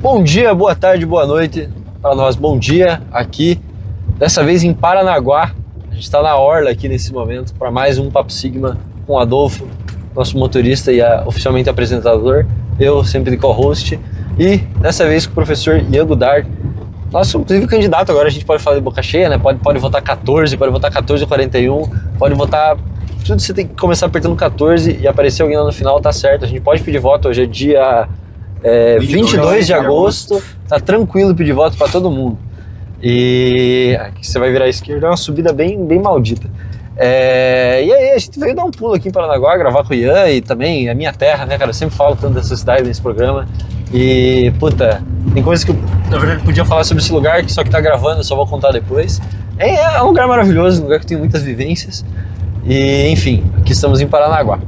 Bom dia, boa tarde, boa noite para nós. Bom dia aqui, dessa vez em Paranaguá. A gente está na orla aqui nesse momento para mais um Papo Sigma com o Adolfo, nosso motorista e oficialmente apresentador. Eu sempre de co-host. E dessa vez com o professor Ian Godard. Nosso, inclusive, candidato agora, a gente pode falar de boca cheia, né? Pode votar 14, pode votar 14:41, pode votar... Tudo você tem que começar apertando 14 e aparecer alguém lá no final, tá certo. A gente pode pedir voto, hoje é dia 22 de agosto, tá tranquilo pedir voto para todo mundo. E aqui você vai virar à esquerda, é uma subida bem maldita. E aí a gente veio dar um pulo aqui em Paranaguá, gravar com o Ian e também a minha terra, né, cara? Eu sempre falo tanto dessa cidade nesse programa. E, puta, tem coisas que eu, na verdade, podia falar sobre esse lugar, que só que tá gravando, eu só vou contar depois. É um lugar maravilhoso, um lugar que tem muitas vivências. E, enfim, aqui estamos em Paranaguá.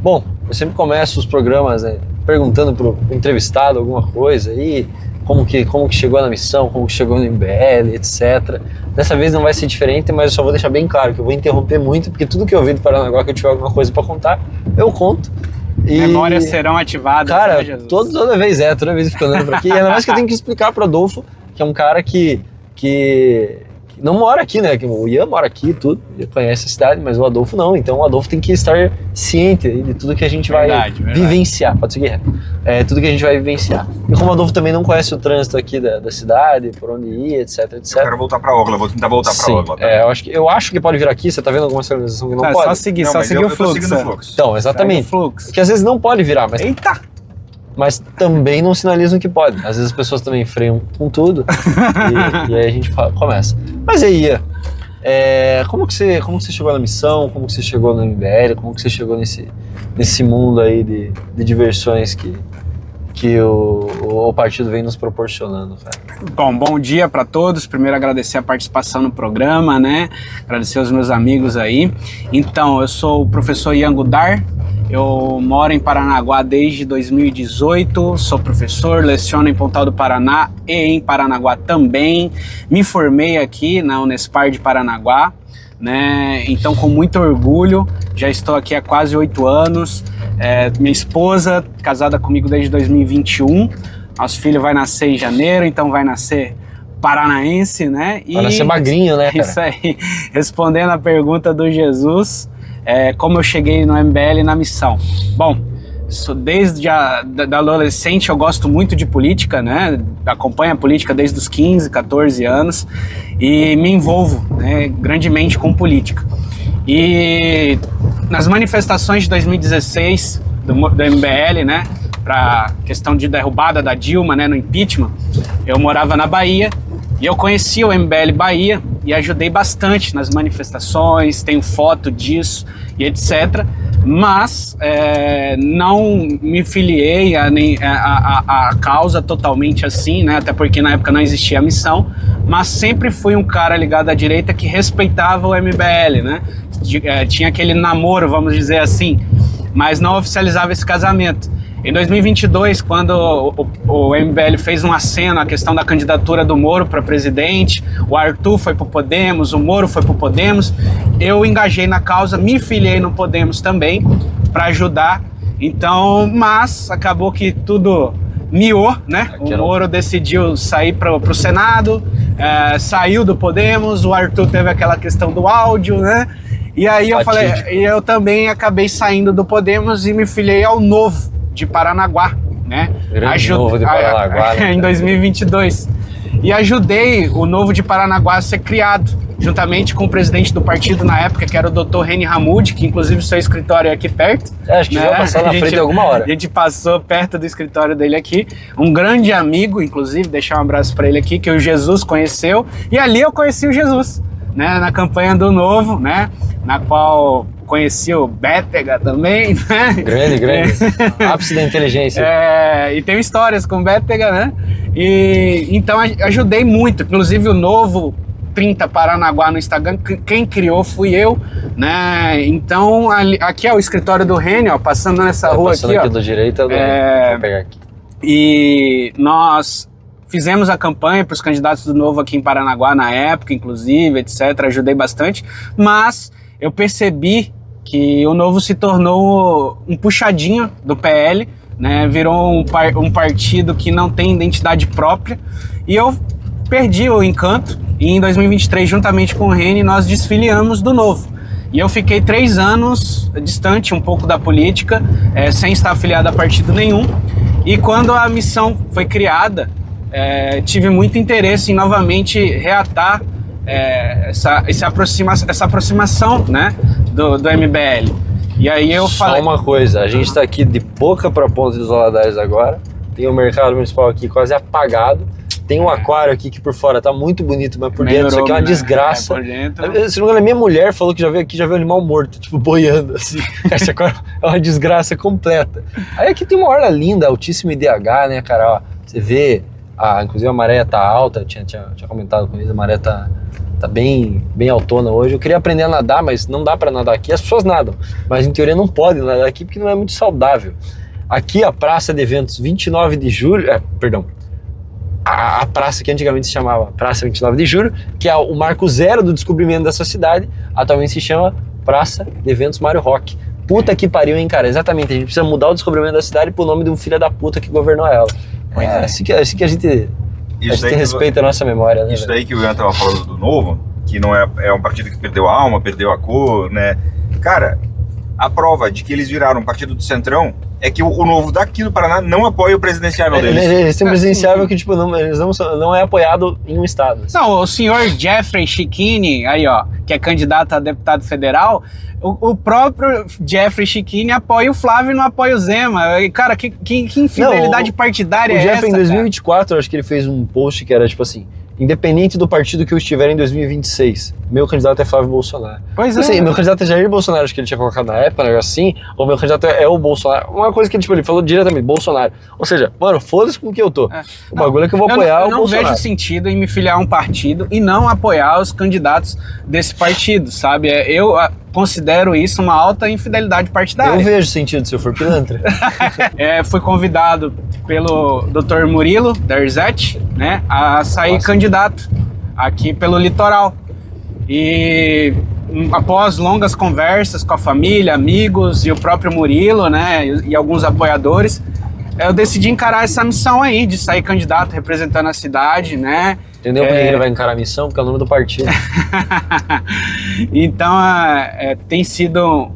Bom, eu sempre começo os programas, né, perguntando pro entrevistado alguma coisa aí, como que chegou na missão, como que chegou no MBL, etc. Dessa vez não vai ser diferente, mas eu só vou deixar bem claro que eu vou interromper muito, porque tudo que eu vi do Paranaguá, que eu tiver alguma coisa para contar, eu conto. E... memórias serão ativadas. Cara, né, toda vez fico andando por aqui. E ainda mais que eu tenho que explicar pro Adolfo, que é um cara que não mora aqui, né? O Ian mora aqui e tudo, ele conhece a cidade, mas o Adolfo não. Então o Adolfo tem que estar ciente de tudo que a gente vai vivenciar. Pode seguir reto. Tudo que a gente vai vivenciar. E como o Adolfo também não conhece o trânsito aqui da cidade, por onde ir, etc. Eu quero voltar pra Orla, vou tentar voltar pra Orla. Tá? Eu acho que pode vir aqui. Você tá vendo alguma sinalização que não pode? Só seguir o fluxo. Então, exatamente. Porque às vezes não pode virar, mas... Eita! Mas também não sinalizam que pode. Às vezes as pessoas também freiam com tudo e aí a gente começa. Mas aí, Ian, como que você chegou na missão? Como que você chegou no MBL? Como que você chegou nesse mundo aí de diversões que o partido vem nos proporcionando, cara? Bom dia para todos. Primeiro agradecer a participação no programa, né? Agradecer aos meus amigos aí. Então, eu sou o professor Ian Godard. Eu moro em Paranaguá desde 2018, sou professor, leciono em Pontal do Paraná e em Paranaguá também. Me formei aqui na Unespar de Paranaguá, né? Então, com muito orgulho, já estou aqui há quase 8 anos. Minha esposa, casada comigo desde 2021. Nosso filho vai nascer em janeiro, então vai nascer paranaense, né? Vai nascer magrinho, né, cara? Isso aí. Respondendo a pergunta do Jesus... como eu cheguei no MBL na missão. Bom, desde da adolescente eu gosto muito de política, né? Acompanho a política desde os 15, 14 anos e me envolvo, né, grandemente com política. E nas manifestações de 2016 do MBL, né, para questão de derrubada da Dilma, né, no impeachment, eu morava na Bahia. E eu conheci o MBL Bahia e ajudei bastante nas manifestações, tenho foto disso e etc. Mas não me filiei a causa totalmente assim, né? Até porque na época não existia a missão, mas sempre fui um cara ligado à direita que respeitava o MBL, né? Tinha aquele namoro, vamos dizer assim, mas não oficializava esse casamento. Em 2022, quando o MBL fez um aceno à questão da candidatura do Moro para presidente, o Arthur foi para o Podemos, o Moro foi para o Podemos, eu engajei na causa, me filiei no Podemos também para ajudar. Então, mas acabou que tudo miou, né? O Moro decidiu sair para o Senado, saiu do Podemos, o Arthur teve aquela questão do áudio, né? E aí eu também acabei saindo do Podemos e me filiei ao Novo de Paranaguá, né? Novo de Paranaguá, né? Em 2022. E ajudei o Novo de Paranaguá a ser criado, juntamente com o presidente do partido na época, que era o Dr. Reni Hamoud, que inclusive o seu escritório é aqui perto. Acho que já passou na frente alguma hora. A gente passou perto do escritório dele aqui. Um grande amigo, inclusive, deixar um abraço para ele aqui, que o Jesus conheceu. E ali eu conheci o Jesus, né? Na campanha do Novo, né? Na qual... conheci o Bétega também, né? Grande. Ápice da inteligência. E tenho histórias com o Bétega, né? E então ajudei muito. Inclusive o Novo 30 Paranaguá no Instagram, quem criou fui eu, né? Então aqui é o escritório do Reni, ó, passando nessa rua passando aqui, ó. Do direito, vou pegar aqui. E nós fizemos a campanha para os candidatos do Novo aqui em Paranaguá na época, inclusive, etc. Ajudei bastante, mas eu percebi que o Novo se tornou um puxadinho do PL, né? Virou um partido que não tem identidade própria, e eu perdi o encanto, e em 2023, juntamente com o Reni, nós desfiliamos do Novo. E eu fiquei 3 anos distante um pouco da política, sem estar afiliado a partido nenhum. E quando a missão foi criada, tive muito interesse em novamente reatar essa aproximação, né, do MBL. E aí eu falei... Só uma coisa, a gente está aqui de Boca para Ponta dos Valadares agora, tem o mercado municipal aqui quase apagado, tem um aquário aqui que por fora tá muito bonito, mas por dentro isso aqui é uma desgraça. Se não me engano, a minha mulher falou que já veio aqui, já viu animal morto, tipo, boiando, assim. Esse aquário é uma desgraça completa. Aí aqui tem uma orla linda, altíssima IDH, né, cara? Ó, você vê, inclusive a maré tá alta, eu tinha comentado com eles, a maré tá bem altona hoje. Eu queria aprender a nadar, mas não dá pra nadar aqui. As pessoas nadam, mas em teoria não podem nadar aqui porque não é muito saudável. Aqui a praça de eventos 29 de julho, a praça que antigamente se chamava Praça 29 de Julho, que é o marco zero do descobrimento dessa cidade, atualmente se chama Praça de Eventos Mário Rock. Puta que pariu, hein, cara? Exatamente, a gente precisa mudar o descobrimento da cidade pro nome de um filho da puta que governou ela. Assim que a gente tem respeito à nossa memória, né? Isso daí que o Ian tava falando do Novo, que não é um partido que perdeu a alma, perdeu a cor, né? Cara, a prova de que eles viraram um partido do Centrão é que o Novo daqui do Paraná não apoia o presidenciável deles. Eles têm um presidenciável que, tipo, eles não é apoiado em um estado. Assim. Não, o senhor Jeffrey Schichini, aí ó, que é candidato a deputado federal, o próprio Jeffrey Schichini apoia o Flávio e não apoia o Zema. E, cara, que infidelidade partidária é essa? O Jeffrey, em 2024, eu acho que ele fez um post que era, tipo assim, independente do partido que eu estiver em 2026, meu candidato é Flávio Bolsonaro. Pois assim, meu candidato é Jair Bolsonaro, acho que ele tinha colocado na época, um negócio assim, ou meu candidato é o Bolsonaro. Uma coisa que ele falou diretamente, Bolsonaro. Ou seja, mano, foda-se com o que eu tô. O bagulho é que eu vou apoiar o Bolsonaro. Eu não vejo sentido em me filiar a um partido e não apoiar os candidatos desse partido, sabe? Eu considero isso uma alta infidelidade partidária. Eu vejo sentido se eu for pilantra. Fui convidado pelo Dr. Murilo Derzete, né, a sair candidato aqui pelo litoral. E após longas conversas com a família, amigos e o próprio Murilo, né, e alguns apoiadores, eu decidi encarar essa missão aí de sair candidato representando a cidade, né? Entendeu por que ele vai encarar a missão? Porque é o nome do partido. Então, tem sido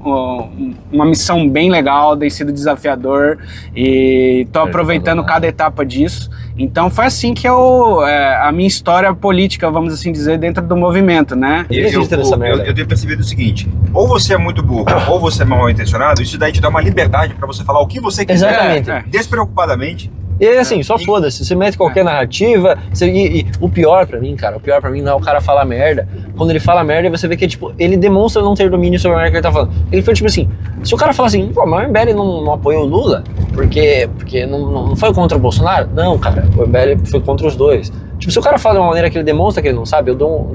uma missão bem legal, tem sido desafiador e estou aproveitando cada etapa disso. Então, foi assim que a minha história política, vamos assim dizer, dentro do movimento, né? Eu tenho percebido o seguinte, ou você é muito burro, ou você é mal intencionado, isso daí te dá uma liberdade para você falar o que você quiser. Exatamente. Despreocupadamente. E assim, só foda-se, você mete qualquer narrativa, e o pior pra mim, cara, não é o cara falar merda. Quando ele fala merda, você vê que, tipo, ele demonstra não ter domínio sobre a merda que ele tá falando. Ele foi, tipo assim, se o cara fala assim, pô, mas o MBL não apoiou o Lula, porque não foi contra o Bolsonaro? Não, cara, o MBL foi contra os dois. Tipo, se o cara fala de uma maneira que ele demonstra que ele não sabe, eu dou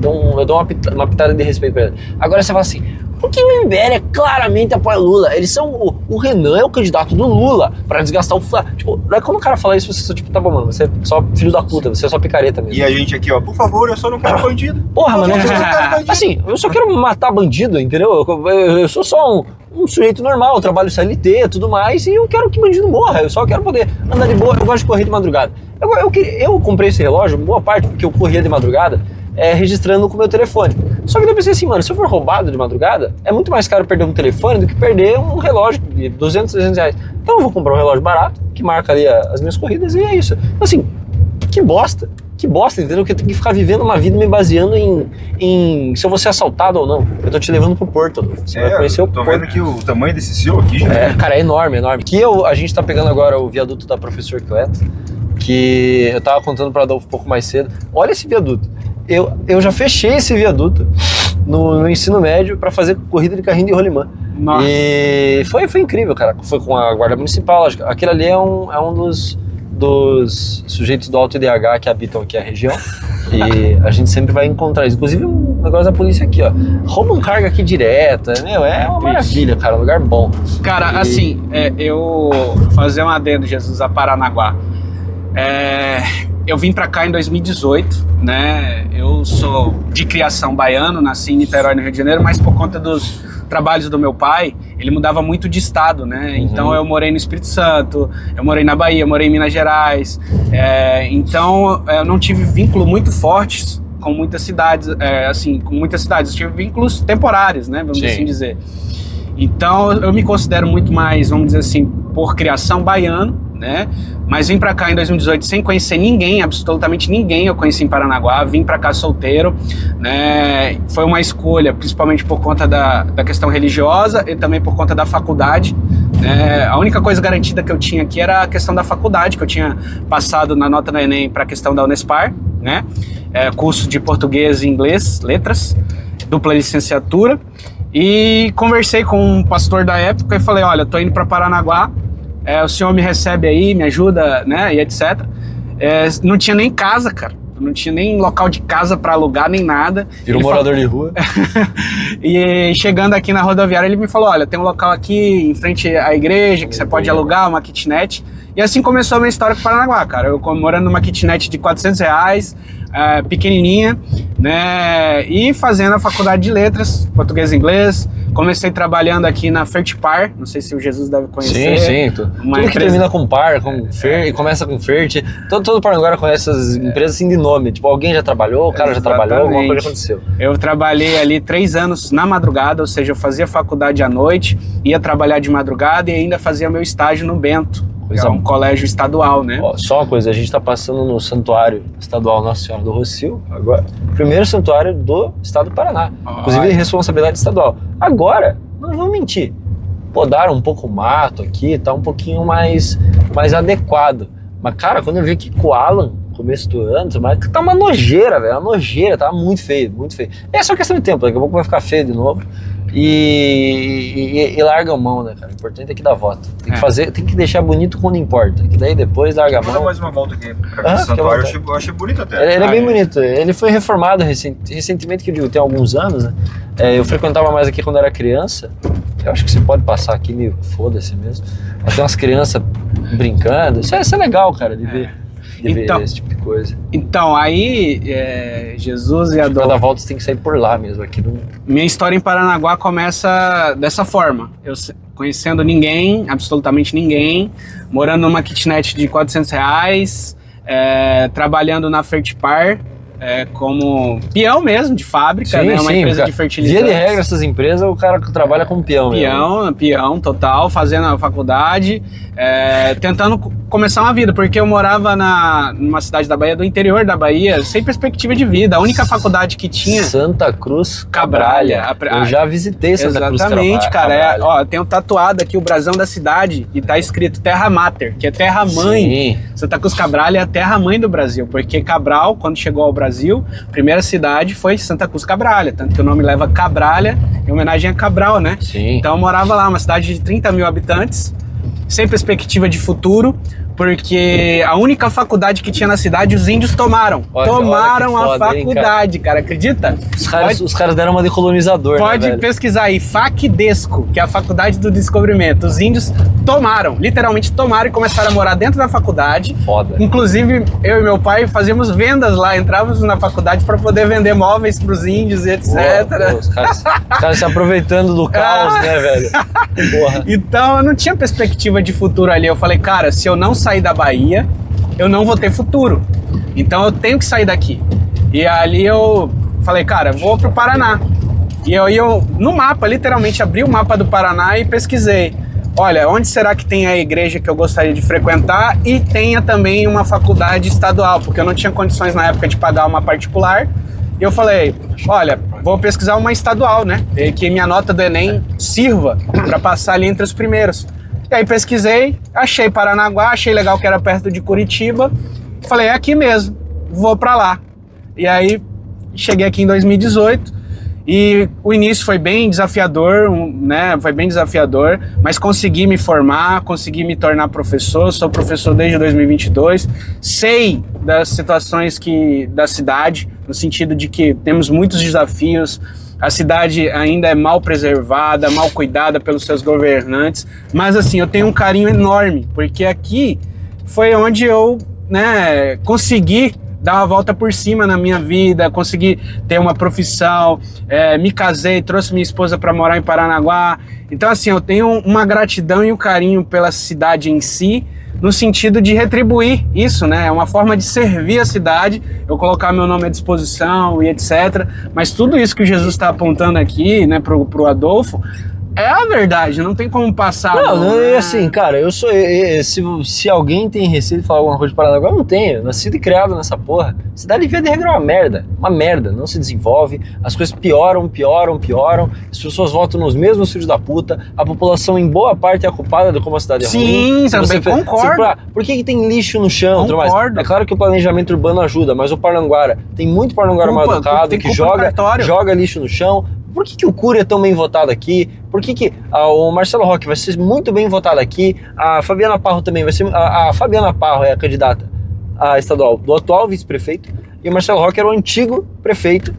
uma pitada de respeito pra ele. Agora você fala assim, porque o MBL claramente apoia o Lula. Eles são... O Renan é o candidato do Lula pra desgastar o Flávio. Tipo, daí quando o cara fala isso, você só, tipo, tá bom, mano, você é só filho da puta, você é só picareta mesmo. E a gente aqui, ó, por favor, eu só não quero bandido. Porra, mano, assim, eu só quero matar bandido, entendeu? Eu sou só um sujeito normal, eu trabalho CLT e tudo mais, e eu quero que bandido morra, eu só quero poder andar de boa, eu gosto de correr de madrugada. Eu comprei esse relógio, boa parte, porque eu corria de madrugada, registrando com o meu telefone. Só que eu pensei assim, mano, se eu for roubado de madrugada, é muito mais caro perder um telefone do que perder um relógio de 200, 300 reais. Então eu vou comprar um relógio barato, que marca ali as minhas corridas, e é isso. Assim, que bosta, entendeu? Que eu tenho que ficar vivendo uma vida me baseando em se eu vou ser assaltado ou não. Eu tô te levando pro porto, você vai conhecer o porto. Tô vendo aqui o tamanho desse silo aqui, já. Cara, é enorme. Aqui a gente tá pegando agora o viaduto da Professor Cleto, que eu tava contando pra Adolfo um pouco mais cedo. Olha esse viaduto. Eu já fechei esse viaduto no ensino médio para fazer corrida de carrinho de rolimã. Nossa. E foi incrível, cara. Foi com a Guarda Municipal. Aquele ali é um dos sujeitos do Alto IDH que habitam aqui a região. E a gente sempre vai encontrar isso. Inclusive um negócio da polícia aqui, ó. Roubam carga aqui direto. É uma maravilha, cara. Um lugar bom. Cara, assim, eu fazer um adendo, Jesus, a Paranaguá. Eu vim pra cá em 2018, né? Eu sou de criação baiano, nasci em Niterói, no Rio de Janeiro, mas por conta dos trabalhos do meu pai, ele mudava muito de estado, né? Então eu morei no Espírito Santo, eu morei na Bahia, eu morei em Minas Gerais, então eu não tive vínculo muito fortes com muitas cidades, eu tive vínculos temporários, né? Vamos assim dizer. Então eu me considero muito mais, vamos dizer assim, por criação baiano, né? Mas vim pra cá em 2018 sem conhecer ninguém, absolutamente ninguém eu conheci em Paranaguá, vim pra cá solteiro, né? Foi uma escolha, principalmente por conta da questão religiosa e também por conta da faculdade, né? A única coisa garantida que eu tinha aqui era a questão da faculdade, que eu tinha passado na nota do Enem pra questão da Unespar, né? Curso de português e inglês, letras, dupla licenciatura, e conversei com um pastor da época e falei, olha, tô indo pra Paranaguá, o senhor me recebe aí, me ajuda, né, e etc. Não tinha nem casa, cara. Não tinha nem local de casa para alugar, nem nada. Virou morador de rua. E chegando aqui na rodoviária, ele me falou, olha, tem um local aqui em frente à igreja que você pode alugar, uma kitnet. E assim começou a minha história com o Paranaguá, cara. Eu morando numa kitnet de R$400, pequenininha, né, e fazendo a faculdade de letras, português e inglês. Comecei trabalhando aqui na Fertipar, não sei se o Jesus deve conhecer. Sim. Tudo que termina com par, com fer, e começa com Fert. Todo Paranaguá conhece essas empresas assim de nome. Tipo, alguém já trabalhou, o cara já trabalhou, alguma coisa aconteceu. Eu trabalhei ali 3 anos na madrugada, ou seja, eu fazia faculdade à noite, ia trabalhar de madrugada e ainda fazia meu estágio no Bento. É um colégio estadual, né? Ó, só uma coisa, a gente tá passando no Santuário Estadual Nossa Senhora do Rossio, agora, primeiro santuário do estado do Paraná, inclusive responsabilidade estadual. Agora, não vamos mentir, podaram um pouco o mato aqui, tá um pouquinho mais adequado. Mas, cara, quando eu vi aqui com o Alan, começo do ano, tá uma nojeira, velho, uma nojeira, tá muito feio, muito feio. É só questão de tempo, daqui a pouco vai ficar feio de novo. E larga a mão, né, cara? O importante é que dá volta. Tem que deixar bonito quando importa. Que daí depois larga a mão. Vou dar mais uma volta aqui pra esse santuário. Eu achei bonito até. Ele é bem bonito. Ele foi reformado recentemente, que eu digo, tem alguns anos, né? Eu frequentava mais aqui quando era criança. Eu acho que você pode passar aqui meio foda-se mesmo. Mas tem umas crianças brincando. Isso é legal, cara, de ver. Então, ver esse tipo de coisa. Então, aí, Jesus e Adolfo... Cada volta você tem que sair por lá mesmo. Aqui no... Minha história em Paranaguá começa dessa forma. Eu conhecendo ninguém, absolutamente ninguém, morando numa kitnet de R$400, trabalhando na Fertipar, como peão mesmo, de fábrica, né? Uma empresa de fertilizantes. Via de regra, essas empresas, o cara que trabalha como peão mesmo. Peão total, fazendo a faculdade, tentando começar uma vida, porque eu morava numa cidade da Bahia, do interior da Bahia, sem perspectiva de vida. A única faculdade que tinha... Santa Cruz Cabralha. Eu já visitei Santa Cruz Cabralha. Exatamente, cara. Eu tenho tatuado aqui o brasão da cidade e tá escrito Terra Mater, que é Terra Mãe. Sim. Santa Cruz Cabralha é a Terra Mãe do Brasil, porque Cabral, quando chegou ao Brasil, a primeira cidade foi Santa Cruz Cabralha, tanto que o nome leva Cabralha em homenagem a Cabral, né? Sim. Então eu morava lá, uma cidade de 30 mil habitantes, sem perspectiva de futuro, porque a única faculdade que tinha na cidade, os índios tomaram. Tomaram a faculdade, cara, acredita? Os caras deram uma de colonizador, pode, né, pesquisar aí, FACDESCO, que é a Faculdade do Descobrimento. Os índios tomaram, literalmente tomaram e começaram a morar dentro da faculdade. Foda. Inclusive, eu e meu pai fazíamos vendas lá, entrávamos na faculdade para poder vender móveis pros índios e etc. Os caras se aproveitando do caos, né, velho? Porra. Então, eu não tinha perspectiva de futuro ali. Eu falei, cara, se eu não sair da Bahia, eu não vou ter futuro. Então eu tenho que sair daqui. E ali eu falei, cara, vou pro Paraná. E eu no mapa, literalmente abri o mapa do Paraná e pesquisei. Olha, onde será que tem a igreja que eu gostaria de frequentar e tenha também uma faculdade estadual, porque eu não tinha condições na época de pagar uma particular. E eu falei, olha, vou pesquisar uma estadual, né? E que minha nota do Enem sirva para passar ali entre os primeiros. E aí pesquisei, achei Paranaguá, achei legal que era perto de Curitiba. Falei, é aqui mesmo, vou pra lá. E aí cheguei aqui em 2018 e o início foi bem desafiador, né? Foi bem desafiador, mas consegui me formar, consegui me tornar professor. Sou professor desde 2022. Sei das situações da cidade, no sentido de que temos muitos desafios. A cidade ainda é mal preservada, mal cuidada pelos seus governantes, mas assim, eu tenho um carinho enorme, porque aqui foi onde eu, né, consegui dar uma volta por cima na minha vida, consegui ter uma profissão, me casei, trouxe minha esposa para morar em Paranaguá. Então assim, eu tenho uma gratidão e um carinho pela cidade em si, no sentido de retribuir isso, né? É uma forma de servir a cidade, eu colocar meu nome à disposição e etc. Mas tudo isso que o Jesus está apontando aqui, né, pro Adolfo, é a verdade, não tem como passar. Não, é assim, cara, eu sou. Se alguém tem receio de falar alguma coisa de Paranaguá, eu não tenho. Nascido e criado nessa porra. Cidade via de regra é uma merda, não se desenvolve, as coisas pioram, as pessoas votam nos mesmos filhos da puta, a população em boa parte é culpada de como a cidade é ruim. Sim, também concordo. Por que tem lixo no chão? Concordo. É claro que o planejamento urbano ajuda, mas o Paranaguara, tem muito Paranaguara mal educado que joga lixo no chão. Por que o Cury é tão bem votado aqui? Por que o Marcelo Roque vai ser muito bem votado aqui? A Fabiana Parro também vai ser... A Fabiana Parro é a candidata a estadual do atual vice-prefeito e o Marcelo Roque era o antigo prefeito.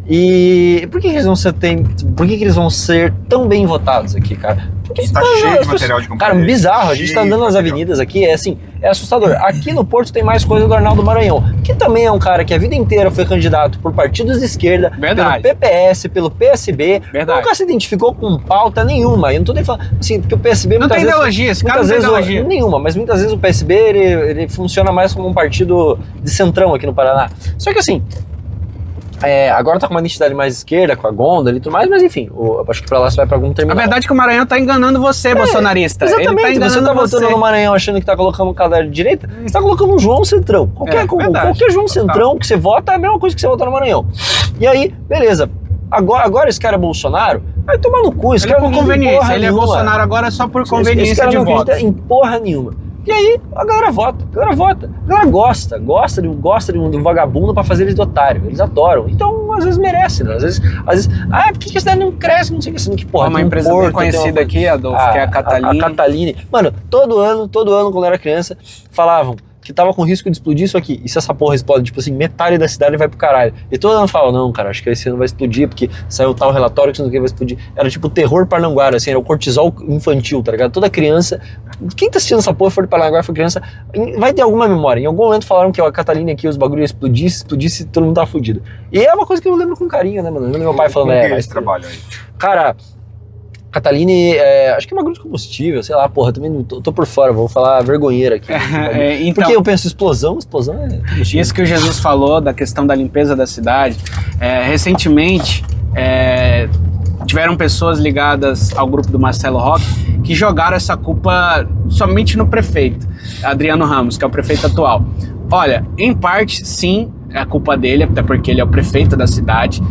E por que eles vão ser tão bem votados aqui, cara? Porque está cheio de material de Cara, bizarro, a gente tá andando nas avenidas aqui, é assim, é assustador. Aqui no Porto tem mais coisa do Arnaldo Maranhão, que também é um cara que a vida inteira foi candidato por partidos de esquerda, verdade, pelo PPS, pelo PSB, verdade, nunca se identificou com pauta nenhuma. Eu não tô nem falando, assim, porque o PSB não tem ideologia, esse cara não tem ideologia nenhuma, mas muitas vezes o PSB ele funciona mais como um partido de centrão aqui no Paraná. Só que assim, agora tá com uma identidade mais esquerda, com a Gôndola e tudo mais, mas enfim, acho que pra lá você vai pra algum terminal. A verdade é que o Maranhão tá enganando você, bolsonarista. Exatamente, ele tá você tá votando no Maranhão achando que tá colocando um cara de direita, você tá colocando um João Centrão. Qualquer João Centrão que você vota é a mesma coisa que você votar no Maranhão. E aí, beleza, agora esse cara é Bolsonaro, vai tomar no cu, esse cara por conveniência, ele é Bolsonaro agora só por conveniência esse cara de não voto. Em porra nenhuma. E aí, a galera vota, a galera gosta de um vagabundo pra fazer eles de otário, eles adoram, então às vezes merecem, né? às vezes, por que a cidade não cresce, não sei o que, porra, uma empresa bem conhecida aqui, Adolfo, que é a Cataline. A Cataline, mano, todo ano, quando eu era criança, falavam que tava com risco de explodir isso aqui, e se essa porra explode, tipo assim, metade da cidade vai pro caralho, e todo ano falava, não, cara, acho que esse ano vai explodir, porque saiu tal relatório que não sei o que vai explodir, era tipo o terror Paranaguara, assim, era o cortisol infantil, tá ligado? Toda criança, quem tá assistindo essa porra for de Paranaguara, foi criança, vai ter alguma memória, em algum momento falaram que a Catalina aqui, os bagulhos explodisse, todo mundo tava fudido, e é uma coisa que eu lembro com carinho, né, mano, eu lembro meu pai falando, esse trabalho aí? Cara, Cataline, acho que é uma agulha de combustível, sei lá, porra, também não tô por fora, vou falar vergonheira aqui. Então, porque eu penso, explosão é combustível. Isso que o Jesus falou da questão da limpeza da cidade, recentemente tiveram pessoas ligadas ao grupo do Marcelo Roque que jogaram essa culpa somente no prefeito, Adriano Ramos, que é o prefeito atual. Olha, em parte, sim, é a culpa dele, até porque ele é o prefeito da cidade,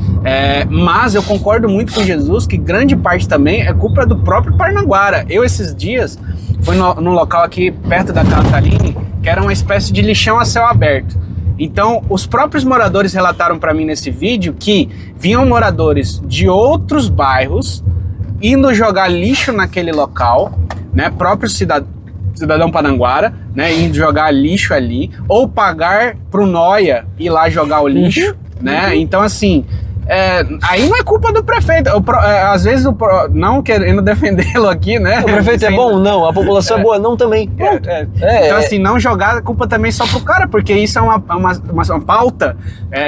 mas eu concordo muito com Jesus que grande parte também é culpa do próprio Paranaguara. Eu, esses dias, fui num local aqui perto da Cataline, que era uma espécie de lixão a céu aberto. Então, os próprios moradores relataram para mim nesse vídeo que vinham moradores de outros bairros indo jogar lixo naquele local, né, próprio cidadão Paranaguara, né, indo jogar lixo ali, ou pagar pro Noia ir lá jogar o lixo, né, então assim, aí não é culpa do prefeito, às vezes, não querendo defendê-lo aqui, né. O prefeito é bom? Não. A população é boa? Não também. Então assim, não jogar a culpa também só pro cara, porque isso é uma pauta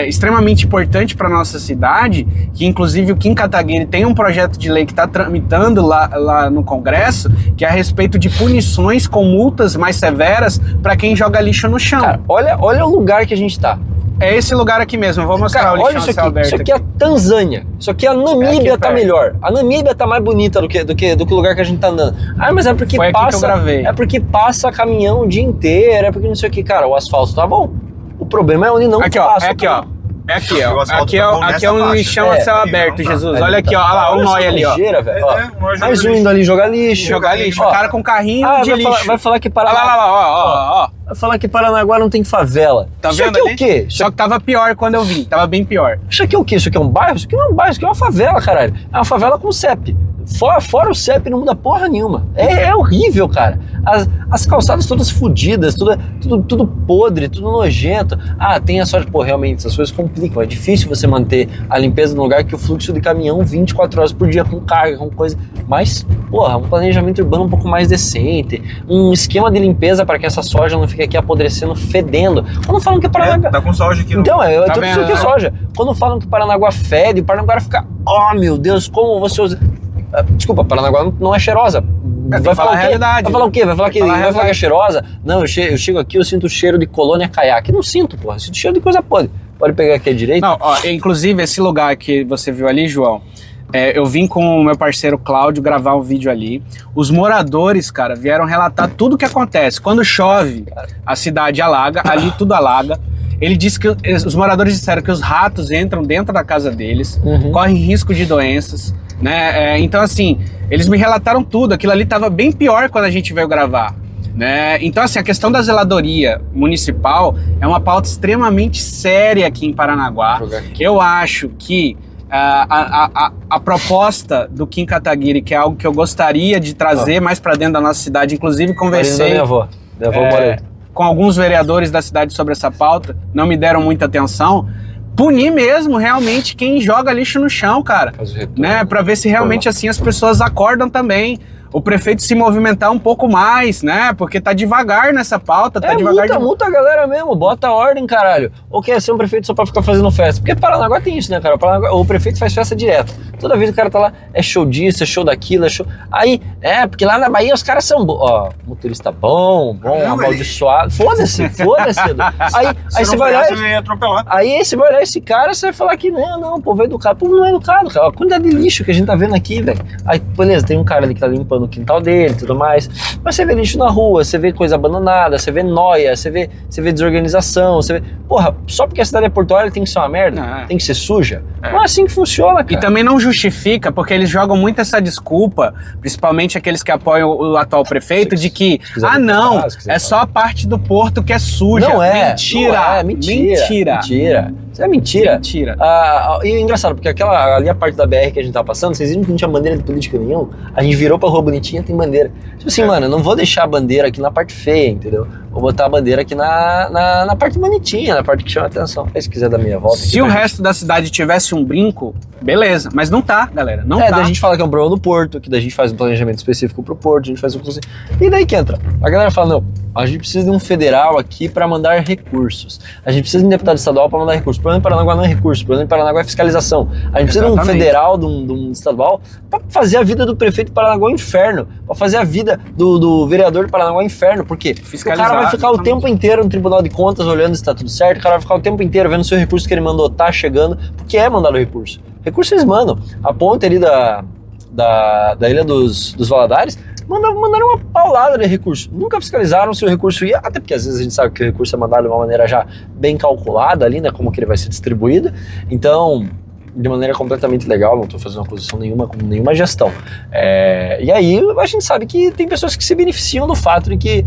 extremamente importante para nossa cidade, que inclusive o Kim Kataguiri tem um projeto de lei que está tramitando lá no Congresso, que é a respeito de punições com multas mais severas para quem joga lixo no chão. Cara, olha o lugar que a gente tá. É esse lugar aqui mesmo, eu vou mostrar. Cara, o lixão a céu aberto. Isso aqui é a Tanzânia, isso aqui a Namíbia tá melhor. A Namíbia tá mais bonita do que o lugar que a gente tá andando. Mas é porque foi aqui que eu gravei. É porque passa caminhão o dia inteiro, é porque não sei o que, cara, o asfalto tá bom. O problema é onde não passa. Aqui é um lixão a céu aberto, Jesus. Olha aqui, ó. Olha lá, o Noia ali, ó. Mais um indo ali jogar lixo. O cara com carrinho de lixo. Vai falar que Paranaguá... ó. Vai falar que Paranaguá não tem favela. Tá vendo ali? Isso aqui é o quê? Só que tava pior quando eu vim. Tava bem pior. Isso aqui é o quê? Isso aqui é um bairro? Isso aqui não é um bairro, isso aqui é uma favela, caralho. É uma favela com CEP. Fora o CEP não muda porra nenhuma. É horrível, cara. As calçadas todas fodidas, tudo podre, tudo nojento. Tem a sorte, realmente, essas coisas complicam. É difícil você manter a limpeza no lugar que o fluxo de caminhão 24 horas por dia com carga, com coisa. Mas, um planejamento urbano um pouco mais decente, um esquema de limpeza para que essa soja não fique aqui apodrecendo, fedendo. Quando falam que Paranaguá... Tá com soja aqui. Então, tudo isso aqui é soja. Quando falam que Paranaguá fede, o Paranaguá fica... meu Deus, como você usa... Desculpa, Paranaguá não é cheirosa. Vai falar a realidade. Vai falar o quê? Vai falar que é cheirosa? Não, eu chego aqui, eu sinto o cheiro de colônia caiaque. Não sinto, porra. Eu sinto cheiro de coisa podre. Pode pegar aqui à direita. Não, inclusive, esse lugar que você viu ali, João, eu vim com o meu parceiro Cláudio gravar um vídeo ali. Os moradores, cara, vieram relatar tudo o que acontece. Quando chove, a cidade alaga, ali tudo alaga. Ele disse que os moradores disseram que os ratos entram dentro da casa deles, correm risco de doenças, né? Então, assim, eles me relataram tudo. Aquilo ali estava bem pior quando a gente veio gravar, né? Então, assim, a questão da zeladoria municipal é uma pauta extremamente séria aqui em Paranaguá. Eu acho que a proposta do Kim Kataguiri, que é algo que eu gostaria de trazer mais para dentro da nossa cidade, inclusive conversei... Minha avó mora aí. Com alguns vereadores da cidade sobre essa pauta, não me deram muita atenção, punir mesmo realmente quem joga lixo no chão, cara, né, para ver se realmente assim as pessoas acordam também. O prefeito se movimentar um pouco mais, né? Porque tá devagar nessa pauta, tá devagar. Multa a galera mesmo, bota a ordem, caralho. Ou quer ser um prefeito só pra ficar fazendo festa? Porque Paranaguá tem isso, né, cara? O prefeito faz festa direto. Toda vez o cara tá lá, é show disso, é show daquilo, é show... Aí, porque lá na Bahia os caras são bons. Motorista bom, amaldiçoado. Foda-se. Aí você vai lá... Aí você vai olhar esse cara, você vai falar que não, o povo é educado. O povo não é educado, cara. A quantidade de lixo que a gente tá vendo aqui, velho. Aí, beleza, tem um cara ali que tá limpando no quintal dele e tudo mais, mas você vê lixo na rua, você vê coisa abandonada, você vê nóia, você vê desorganização, você vê... Porra, só porque a cidade é portuária tem que ser uma merda? Tem que ser suja? Não é assim que funciona, cara. E também não justifica, porque eles jogam muito essa desculpa, principalmente aqueles que apoiam o atual prefeito, de que, é só a parte do porto que é suja. Não é. Mentira. Isso é mentira. E é engraçado, porque ali a parte da BR que a gente tava passando, vocês viram que não tinha bandeira de política nenhum? A gente virou pra rua bonitinha, tem bandeira. Tipo assim, mano, eu não vou deixar a bandeira aqui na parte feia, entendeu? Vou botar a bandeira aqui na parte bonitinha, na parte que chama atenção. Aí se quiser dar meia volta... Se o resto da cidade tivesse um brinco, beleza. Mas não tá, galera. Não tá. Daí a gente fala que é um problema do porto, que daí a gente faz um planejamento específico pro porto, a gente faz um... E daí que entra. A galera fala, não, a gente precisa de um federal aqui pra mandar recursos. A gente precisa de um deputado estadual pra mandar recursos. O problema de Paranaguá não é recurso, o problema de Paranaguá é fiscalização. A gente precisa de um federal, de um estadual, pra fazer a vida do prefeito de Paranaguá um inferno. Pra fazer a vida do vereador de Paranaguá um inferno. Por quê? Porque o cara vai ficar o tempo inteiro no Tribunal de Contas olhando se tá tudo certo, o cara vai ficar o tempo inteiro vendo se o recurso que ele mandou tá chegando, porque é mandado o recurso. Recurso eles mandam. A ponte ali da Ilha dos Valadares, mandaram uma paulada de recurso. Nunca fiscalizaram se o recurso ia, até porque às vezes a gente sabe que o recurso é mandado de uma maneira já bem calculada ali, né, como que ele vai ser distribuído. Então, de maneira completamente legal, não estou fazendo acusação nenhuma com nenhuma gestão. E aí a gente sabe que tem pessoas que se beneficiam do fato de que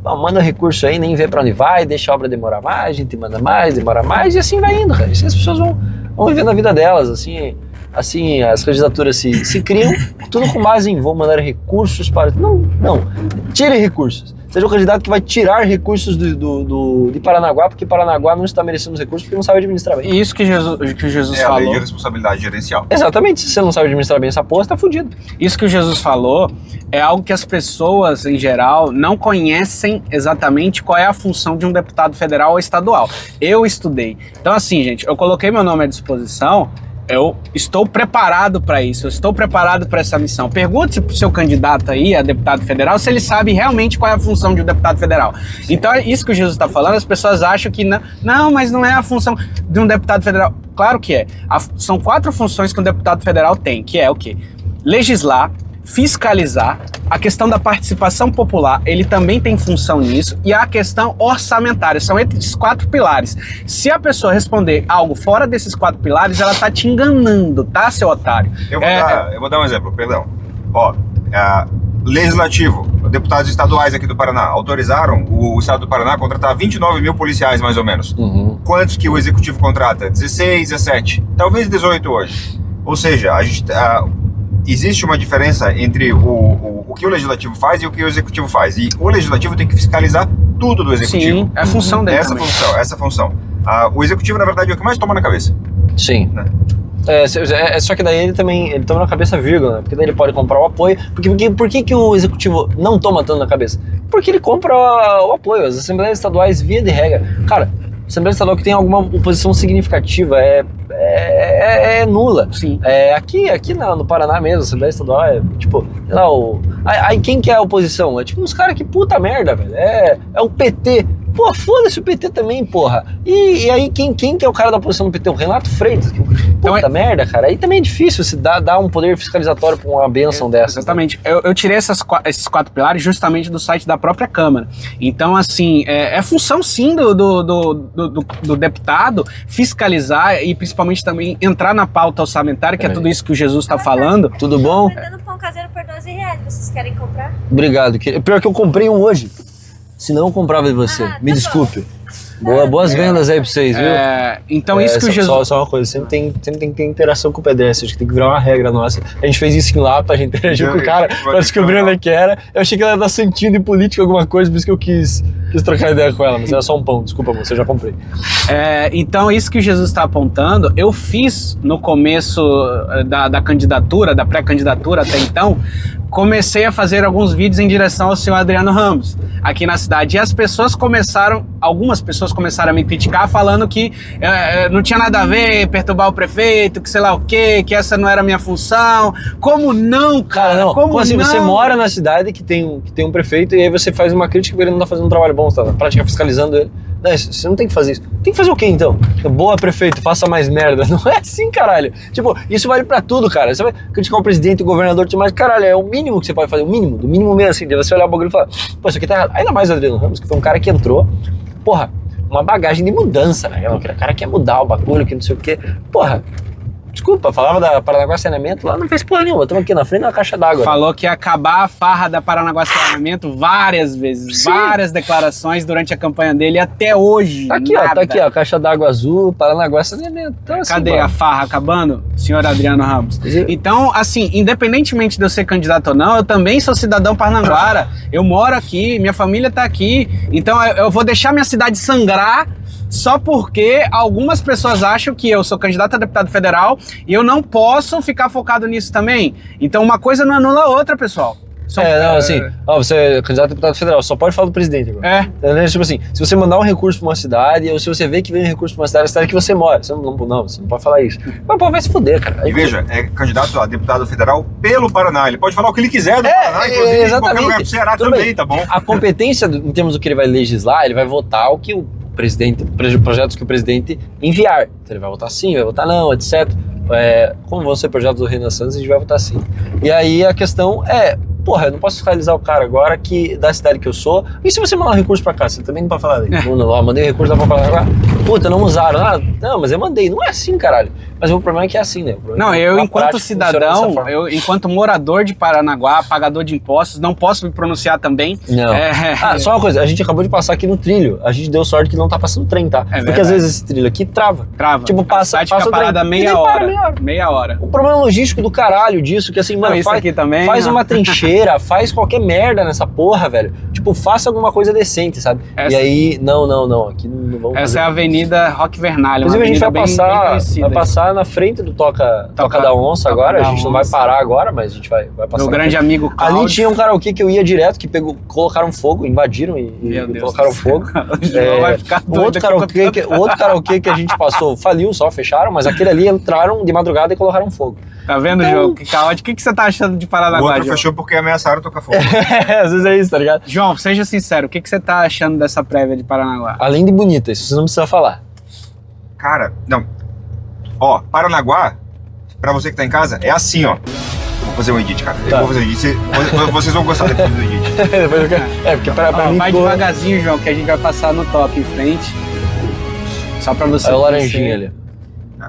manda recurso aí, nem vê para onde vai, deixa a obra demorar mais, a gente manda mais, demora mais, e assim vai indo, cara. Assim as pessoas vão vivendo a vida delas, assim as candidaturas se criam, tudo com base em vou mandar recursos para... Não, tire recursos. Seja o candidato que vai tirar recursos de Paranaguá, porque Paranaguá não está merecendo os recursos porque não sabe administrar bem. E isso que Jesus falou... É a lei de responsabilidade gerencial. Exatamente. Se você não sabe administrar bem essa porra, você tá fudido. Isso que o Jesus falou é algo que as pessoas, em geral, não conhecem exatamente qual é a função de um deputado federal ou estadual. Eu estudei. Então, assim, gente, eu coloquei meu nome à disposição... Eu estou preparado para isso, eu estou preparado para essa missão. Pergunte para o seu candidato aí, a deputado federal, se ele sabe realmente qual é a função de um deputado federal. Então, é isso que o Jesus está falando, as pessoas acham que não, mas não é a função de um deputado federal. Claro que é. São 4 funções que um deputado federal tem, que é o quê? Legislar, fiscalizar, a questão da participação popular, ele também tem função nisso, e a questão orçamentária, são esses 4 pilares. Se a pessoa responder algo fora desses 4 pilares, ela tá te enganando, tá, seu otário? Eu vou dar um exemplo, perdão. Legislativo, deputados estaduais aqui do Paraná autorizaram o estado do Paraná a contratar 29 mil policiais, mais ou menos. Quantos que o executivo contrata? 16, 17, talvez 18 hoje. Ou seja, a gente... existe uma diferença entre o que o legislativo faz e o que o executivo faz. E o legislativo tem que fiscalizar tudo do executivo. Sim, é a função dele essa também. função. O executivo, na verdade, é o que mais toma na cabeça. Sim. Né? Só que daí ele toma na cabeça vírgula, né? Porque daí ele pode comprar o apoio. Por que o executivo não toma tanto na cabeça? Porque ele compra o apoio. As assembleias estaduais, via de regra. Cara, a Assembleia Estadual que tem alguma oposição significativa é nula. Sim. Aqui no Paraná mesmo, a Assembleia Estadual é tipo, sei lá, aí quem que é a oposição? É tipo uns caras que puta merda, velho. É o PT. Pô, foda-se o PT também, porra. E aí, quem que é o cara da oposição do PT? O Renato Freitas. Puta merda, cara. Aí também é difícil se dar um poder fiscalizatório pra uma benção dessa. Exatamente. Né? Eu tirei esses 4 pilares justamente do site da própria Câmara. Então, assim, é função sim do deputado fiscalizar e principalmente também entrar na pauta orçamentária, que é tudo isso que o Jesus está falando. Tudo bom? Tô vendendo pão caseiro por R$12. Vocês querem comprar? Obrigado. Pior que eu comprei um hoje. Senão eu comprava de você. Me desculpe. Boas vendas aí pra vocês, viu? Então isso que o Jesus... Só uma coisa, sempre tem que ter interação com o pedestre, acho que tem que virar uma regra nossa. A gente fez isso em Lapa, a gente interagiu com o cara pra descobrir onde é que era. Eu achei que ela ia dar sentido em política, alguma coisa, por isso que eu quis trocar ideia com ela, mas era só um pão, desculpa, amor, você já comprei. Então isso que o Jesus está apontando, eu fiz no começo da candidatura, da pré-candidatura até então, comecei a fazer alguns vídeos em direção ao senhor Adriano Ramos, aqui na cidade. E algumas pessoas começaram a me criticar, falando que não tinha nada a ver perturbar o prefeito, que sei lá o quê, que essa não era a minha função. Como não, cara? Não. Como assim, não? Você mora na cidade que tem um prefeito e aí você faz uma crítica porque ele não tá fazendo um trabalho bom, você tá na prática fiscalizando ele. Não, você não tem que fazer isso. Tem que fazer o quê, então? Boa, prefeito, faça mais merda. Não é assim, caralho. Tipo, isso vale pra tudo, cara. Você vai criticar o presidente, o governador, mas, caralho, é o mínimo que você pode fazer. O mínimo, do mínimo mesmo, assim. De você olhar o bagulho e falar, pô, isso aqui tá errado. Ainda mais o Adriano Ramos, que foi um cara que entrou, porra, uma bagagem de mudança, né? O cara quer mudar o bagulho, que não sei o quê. Porra, desculpa, falava da Paranaguá Saneamento lá, não fez porra nenhuma. Estamos aqui na frente da caixa d'água. Falou que ia acabar a farra da Paranaguá Saneamento várias vezes, sim, várias declarações durante a campanha dele e até hoje. Tá aqui, ó, caixa d'água azul, Paranaguá Saneamento. Então, assim, cadê a farra acabando, senhor Adriano Ramos? Então, assim, independentemente de eu ser candidato ou não, eu também sou cidadão paranaguara. Eu moro aqui, minha família tá aqui, então eu vou deixar minha cidade sangrar só porque algumas pessoas acham que eu sou candidato a deputado federal e eu não posso ficar focado nisso também. Então uma coisa não anula a outra, pessoal. Você é candidato a deputado federal, só pode falar do presidente agora. Tipo assim, se você mandar um recurso pra uma cidade, ou se você vê que vem um recurso pra uma cidade, é a cidade que você mora. Você não pode falar isso. Mas pô, vai se fuder, cara. Aí, e veja, é candidato a deputado federal pelo Paraná. Ele pode falar o que ele quiser do Paraná, inclusive em qualquer lugar do Ceará também, tá bom? A competência, em termos do que ele vai legislar, ele vai votar o que o presidente, projetos que o presidente enviar. Então ele vai votar sim, vai votar não, etc. Como vão ser projetos do Renan Santos, a gente vai votar sim. E aí a questão porra, eu não posso fiscalizar o cara agora da cidade que eu sou. E se você mandar um recurso pra cá, você também não pode falar dele. Mandei um recurso lá pra Paraná. Puta, não usaram. Não, mas eu mandei. Não é assim, caralho. Mas o problema é que é assim, né? Não, eu enquanto cidadão, eu enquanto morador de Paranaguá, pagador de impostos, não posso me pronunciar também. Não. Só uma coisa, a gente acabou de passar aqui no trilho. A gente deu sorte que não tá passando trem, tá? Porque às vezes esse trilho aqui trava. Tipo, passa o trem. Meia hora. O problema logístico do caralho disso, que assim, mano, isso aqui também, faz uma trincheira, faz qualquer merda nessa porra, velho. Tipo, faça alguma coisa decente, sabe? E aí, não, aqui não vamos fazer. Essa é a Avenida Roque Vernalha. Inclusive, a gente vai passar na frente do Toca da Onça agora. A gente não vai parar agora, mas a gente vai passar. Meu grande amigo Cláudio. Ali tinha um karaokê que eu ia direto, que colocaram fogo, invadiram e colocaram fogo. Vai ficar o outro karaokê que a gente passou faliu só, fecharam, mas aquele ali entraram de madrugada e colocaram fogo. Tá vendo, João? Que caótico. O que você tá achando de Paranaguá, O outro João? fechou porque ameaçaram tocar fogo. Às vezes é isso, tá ligado? João, seja sincero, o que você tá achando dessa prévia de Paranaguá? Além de bonita, isso você não precisa falar. Cara, não. Ó, Paranaguá, pra você que tá em casa, é assim, ó. Vou fazer um edit, cara. Tá. Vou fazer um edit. Vocês vão gostar depois do edit. Porque pra mim... Vai devagarzinho, João, que a gente vai passar no top em frente. Só pra você... É o laranjinha ali.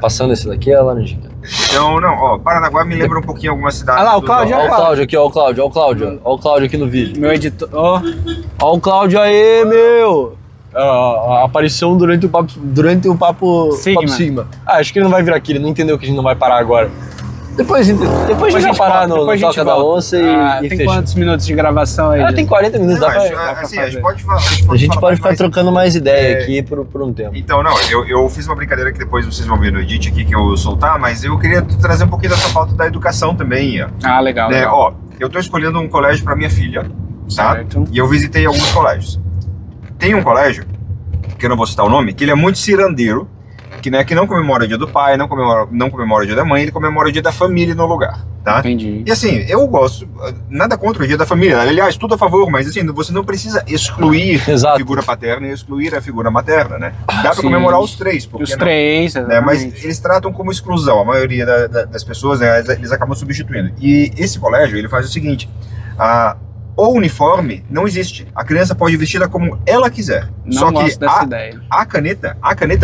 Passando esse daqui é a laranjinha. Então, não, ó, Paranaguá me lembra um pouquinho algumas cidades. Olha lá, o Cláudio, Olha o Cláudio aqui, ó o Cláudio aqui no vídeo. Meu editor... Ó o Cláudio aí, meu! A aparição durante o papo Sigma. Sigma. Acho que ele não vai vir aqui, ele não entendeu que a gente não vai parar agora. Depois a gente vai parar no Toca da Onça e tem fecha. quantos minutos de gravação aí? Tem 40 minutos, dá pra assim, a gente pode falar. A gente pode ficar trocando mais ideia aqui por um tempo. Então, não, eu fiz uma brincadeira que depois vocês vão ver no edit aqui que eu soltar, mas eu queria trazer um pouquinho dessa pauta da educação também, ó. Ah, legal, Né? legal. Ó, eu tô escolhendo um colégio pra minha filha, tá? Certo. E eu visitei alguns colégios. Tem um colégio, que eu não vou citar o nome, que ele é muito cirandeiro, que não comemora o dia do pai, não comemora o dia da mãe, ele comemora o dia da família no lugar, tá? Entendi. E assim, eu gosto, nada contra o dia da família, aliás, tudo a favor, mas assim, você não precisa excluir a figura paterna e excluir a figura materna, né? Dá pra comemorar os três, porque os três, né? Mas eles tratam como exclusão, a maioria das pessoas, né, eles acabam substituindo. E esse colégio, ele faz o seguinte, o uniforme não existe. A criança pode vestir como ela quiser. Não Só que gosto dessa ideia. a caneta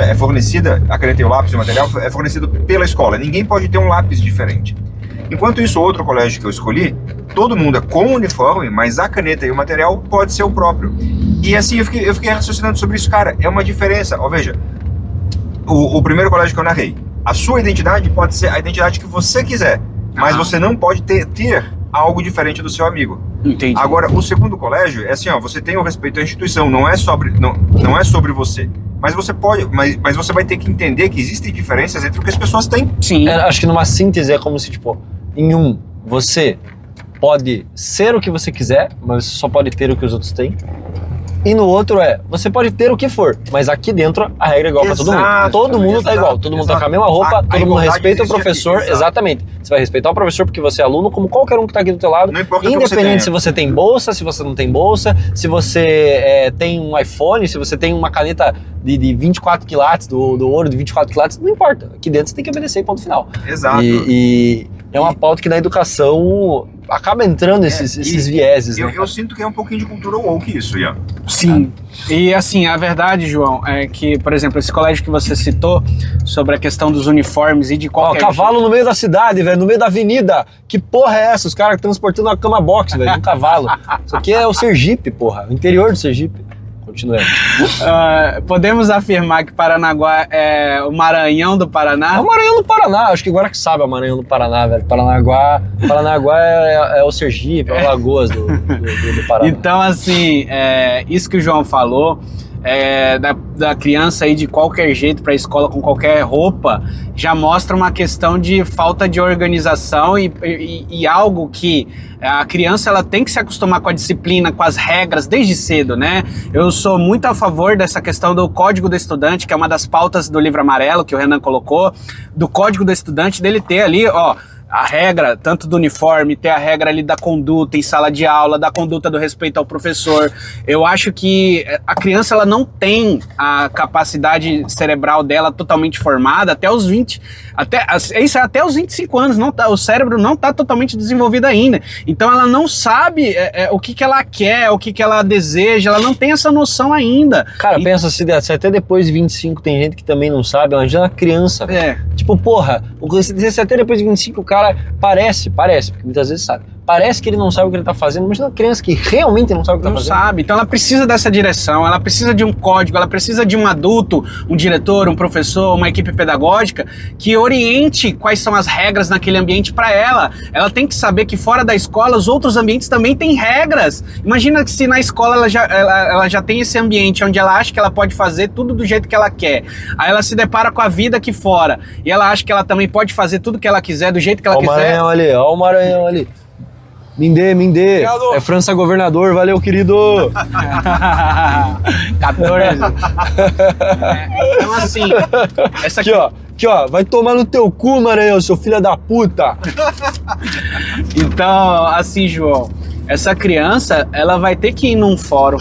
é fornecida, a caneta e o lápis, o material é fornecido pela escola. Ninguém pode ter um lápis diferente. Enquanto isso, outro colégio que eu escolhi, todo mundo é com uniforme, mas a caneta e o material pode ser o próprio. E assim, eu fiquei raciocinando sobre isso, cara, é uma diferença. Ó, veja, o primeiro colégio que eu narrei, a sua identidade pode ser a identidade que você quiser, mas você não pode ter algo diferente do seu amigo. Entendi. Agora, o segundo colégio é assim, ó, você tem o respeito à instituição, não é sobre você. Mas você pode, mas você vai ter que entender que existem diferenças entre o que as pessoas têm. Sim. Acho que numa síntese é como se, tipo, em você pode ser o que você quiser, mas você só pode ter o que os outros têm. E no outro você pode ter o que for, mas aqui dentro a regra é igual pra todo mundo. Todo mundo tá igual, todo mundo tá com a mesma roupa, todo mundo respeita o professor, exatamente. Você vai respeitar o professor porque você é aluno, como qualquer um que tá aqui do teu lado, independente se você tem bolsa, se você não tem bolsa, se você tem um iPhone, se você tem uma caneta de 24 quilates, do ouro de 24 quilates, não importa. Aqui dentro você tem que obedecer, ponto final. Exato. E é uma pauta que na educação acaba entrando esses vieses, né? Eu sinto que é um pouquinho de cultura woke isso, Ian. Sim. E assim, a verdade, João, é que, por exemplo, esse colégio que você citou sobre a questão dos uniformes e de qualquer... cavalo no meio da cidade, velho, no meio da avenida. Que porra é essa? Os caras transportando uma cama box, velho, um cavalo. Isso aqui é o Sergipe, porra, o interior do Sergipe. Continuando. Podemos afirmar que Paranaguá é o Maranhão do Paraná? É o Maranhão do Paraná, acho que agora que sabe é o Maranhão do Paraná, velho. Paranaguá é o Sergipe, é o Alagoas do Paraná. Então, assim, isso que o João falou, da criança ir de qualquer jeito para a escola com qualquer roupa, já mostra uma questão de falta de organização e algo que a criança ela tem que se acostumar com a disciplina, com as regras desde cedo, né? Eu sou muito a favor dessa questão do Código do Estudante, que é uma das pautas do livro amarelo que o Renan colocou, do Código do Estudante, dele ter ali, ó, a regra, tanto do uniforme, ter a regra ali da conduta em sala de aula, da conduta do respeito ao professor. Eu acho que a criança ela não tem a capacidade cerebral dela totalmente formada até os 20, até os 25 anos, o cérebro não está totalmente desenvolvido ainda. Então ela não sabe o que ela quer, o que ela deseja, ela não tem essa noção ainda. Cara, pensa se até depois de 25 tem gente que também não sabe, imagina a criança. Tipo, porra, se até depois de 25 o cara parece, porque muitas vezes sabe. Parece que ele não sabe o que ele tá fazendo, mas é uma criança que realmente não sabe o que tá fazendo. Não sabe, então ela precisa dessa direção, ela precisa de um código, ela precisa de um adulto, um diretor, um professor, uma equipe pedagógica que oriente quais são as regras naquele ambiente para ela. Ela tem que saber que fora da escola os outros ambientes também têm regras. Imagina que se na escola ela já tem esse ambiente onde ela acha que ela pode fazer tudo do jeito que ela quer. Aí ela se depara com a vida aqui fora e ela acha que ela também pode fazer tudo que ela quiser, do jeito que ela quiser. Ó o Maranhão ali. Mindê. É França governador, valeu, querido. 14. Então, assim, essa aqui, ó, vai tomar no teu cu, Maranhão, seu filho da puta. Então, assim, João, essa criança, ela vai ter que ir num fórum,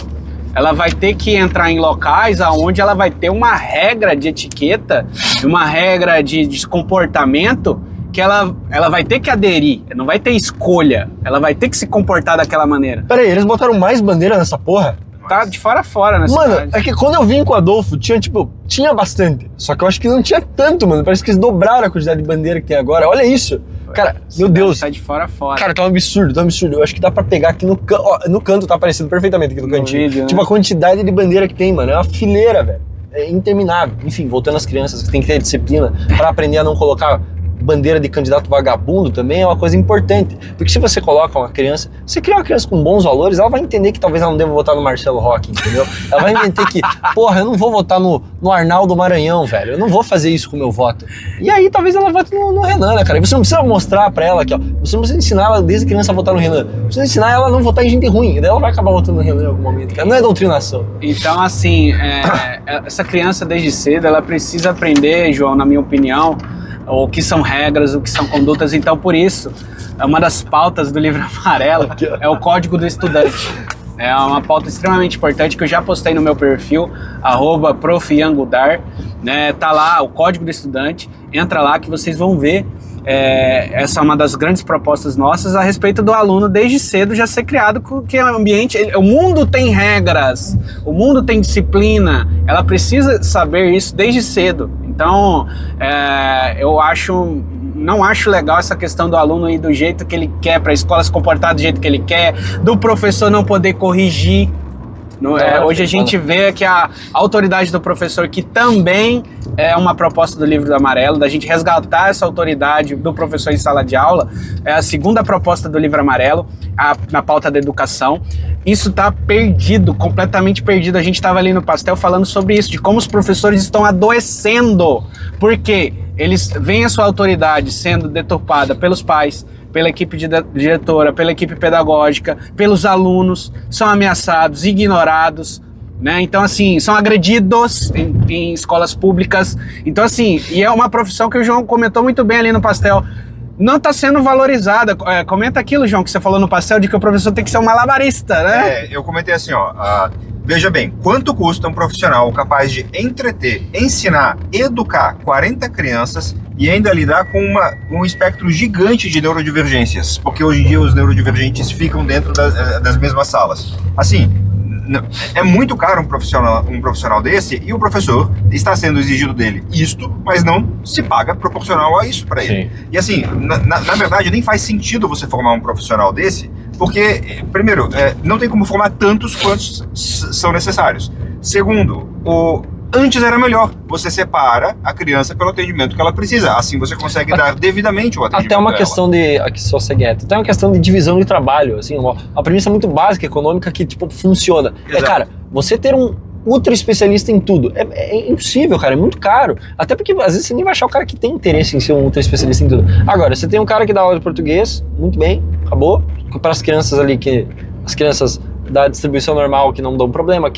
ela vai ter que entrar em locais onde ela vai ter uma regra de etiqueta, uma regra de comportamento que ela vai ter que aderir, não vai ter escolha, ela vai ter que se comportar daquela maneira. Peraí, eles botaram mais bandeira nessa porra? Tá de fora a fora nessa Mano, cidade. É que quando eu vim com o Adolfo, tinha bastante, só que eu acho que não tinha tanto, mano, parece que eles dobraram a quantidade de bandeira que tem agora, olha isso. Cara, meu Deus. Tá de fora a fora. Cara, tá um absurdo. Eu acho que dá pra pegar aqui no canto, no canto tá aparecendo perfeitamente aqui no cantinho. Vídeo, tipo, né? a quantidade de bandeira que tem, mano, é uma fileira, velho. É interminável. Enfim, voltando às crianças, que tem que ter disciplina pra aprender a não colocar bandeira de candidato vagabundo também é uma coisa importante. Porque se você coloca uma criança, você cria uma criança com bons valores, ela vai entender que talvez ela não deva votar no Marcelo Roque, entendeu? Ela vai entender que, porra, eu não vou votar no Arnaldo Maranhão, velho. Eu não vou fazer isso com o meu voto. E aí talvez ela vote no Renan, né, cara? E você não precisa mostrar pra ela aqui, ó. Você não precisa ensinar ela desde criança a votar no Renan. Você precisa ensinar ela a não votar em gente ruim. E daí ela vai acabar votando no Renan em algum momento, cara. Não é doutrinação. Então, assim, essa criança desde cedo, ela precisa aprender, João, na minha opinião, o que são regras, o que são condutas. Então, por isso, uma das pautas do livro amarelo é o Código do Estudante. É uma pauta extremamente importante que eu já postei no meu perfil, @prof.yangudar, né? Tá lá o Código do Estudante, entra lá que vocês vão ver. Essa é uma das grandes propostas nossas a respeito do aluno desde cedo já ser criado com que o ambiente, o mundo tem regras, o mundo tem disciplina, ela precisa saber isso desde cedo. Então, eu não acho legal essa questão do aluno ir do jeito que ele quer para a escola, se comportar do jeito que ele quer, do professor não poder corrigir. Hoje a gente vê que a autoridade do professor, que também é uma proposta do livro do amarelo, da gente resgatar essa autoridade do professor em sala de aula, é a segunda proposta do livro amarelo, na pauta da educação. Isso está perdido, completamente perdido. A gente estava ali no Pastel falando sobre isso, de como os professores estão adoecendo, porque eles veem a sua autoridade sendo deturpada pelos pais, pela equipe diretora, pela equipe pedagógica, pelos alunos, são ameaçados, ignorados, né? Então, assim, são agredidos em escolas públicas. Então, assim, e é uma profissão que o João comentou muito bem ali no Pastel, não está sendo valorizada. Comenta aquilo, João, que você falou no Pastel, de que o professor tem que ser um malabarista, né? Eu comentei assim, veja bem, quanto custa um profissional capaz de entreter, ensinar, educar 40 crianças e ainda lidar com um espectro gigante de neurodivergências, porque hoje em dia os neurodivergentes ficam dentro das mesmas salas. Assim, é muito caro um profissional desse, e o professor está sendo exigido dele isto, mas não se paga proporcional a isso para ele. E assim, na verdade, nem faz sentido você formar um profissional desse, porque, primeiro, não tem como formar tantos quantos são necessários. Segundo, antes era melhor, você separa a criança pelo atendimento que ela precisa, assim você consegue dar devidamente o atendimento. Até uma questão de, aqui só segue, até uma questão de divisão de trabalho, assim, uma premissa muito básica, econômica, que tipo funciona. Cara, você ter um ultra especialista em tudo, é impossível, cara, é muito caro, até porque às vezes você nem vai achar o cara que tem interesse em ser um ultra especialista em tudo. Agora, você tem um cara que dá aula de português, muito bem, acabou, para as crianças ali, as crianças da distribuição normal que não dão problema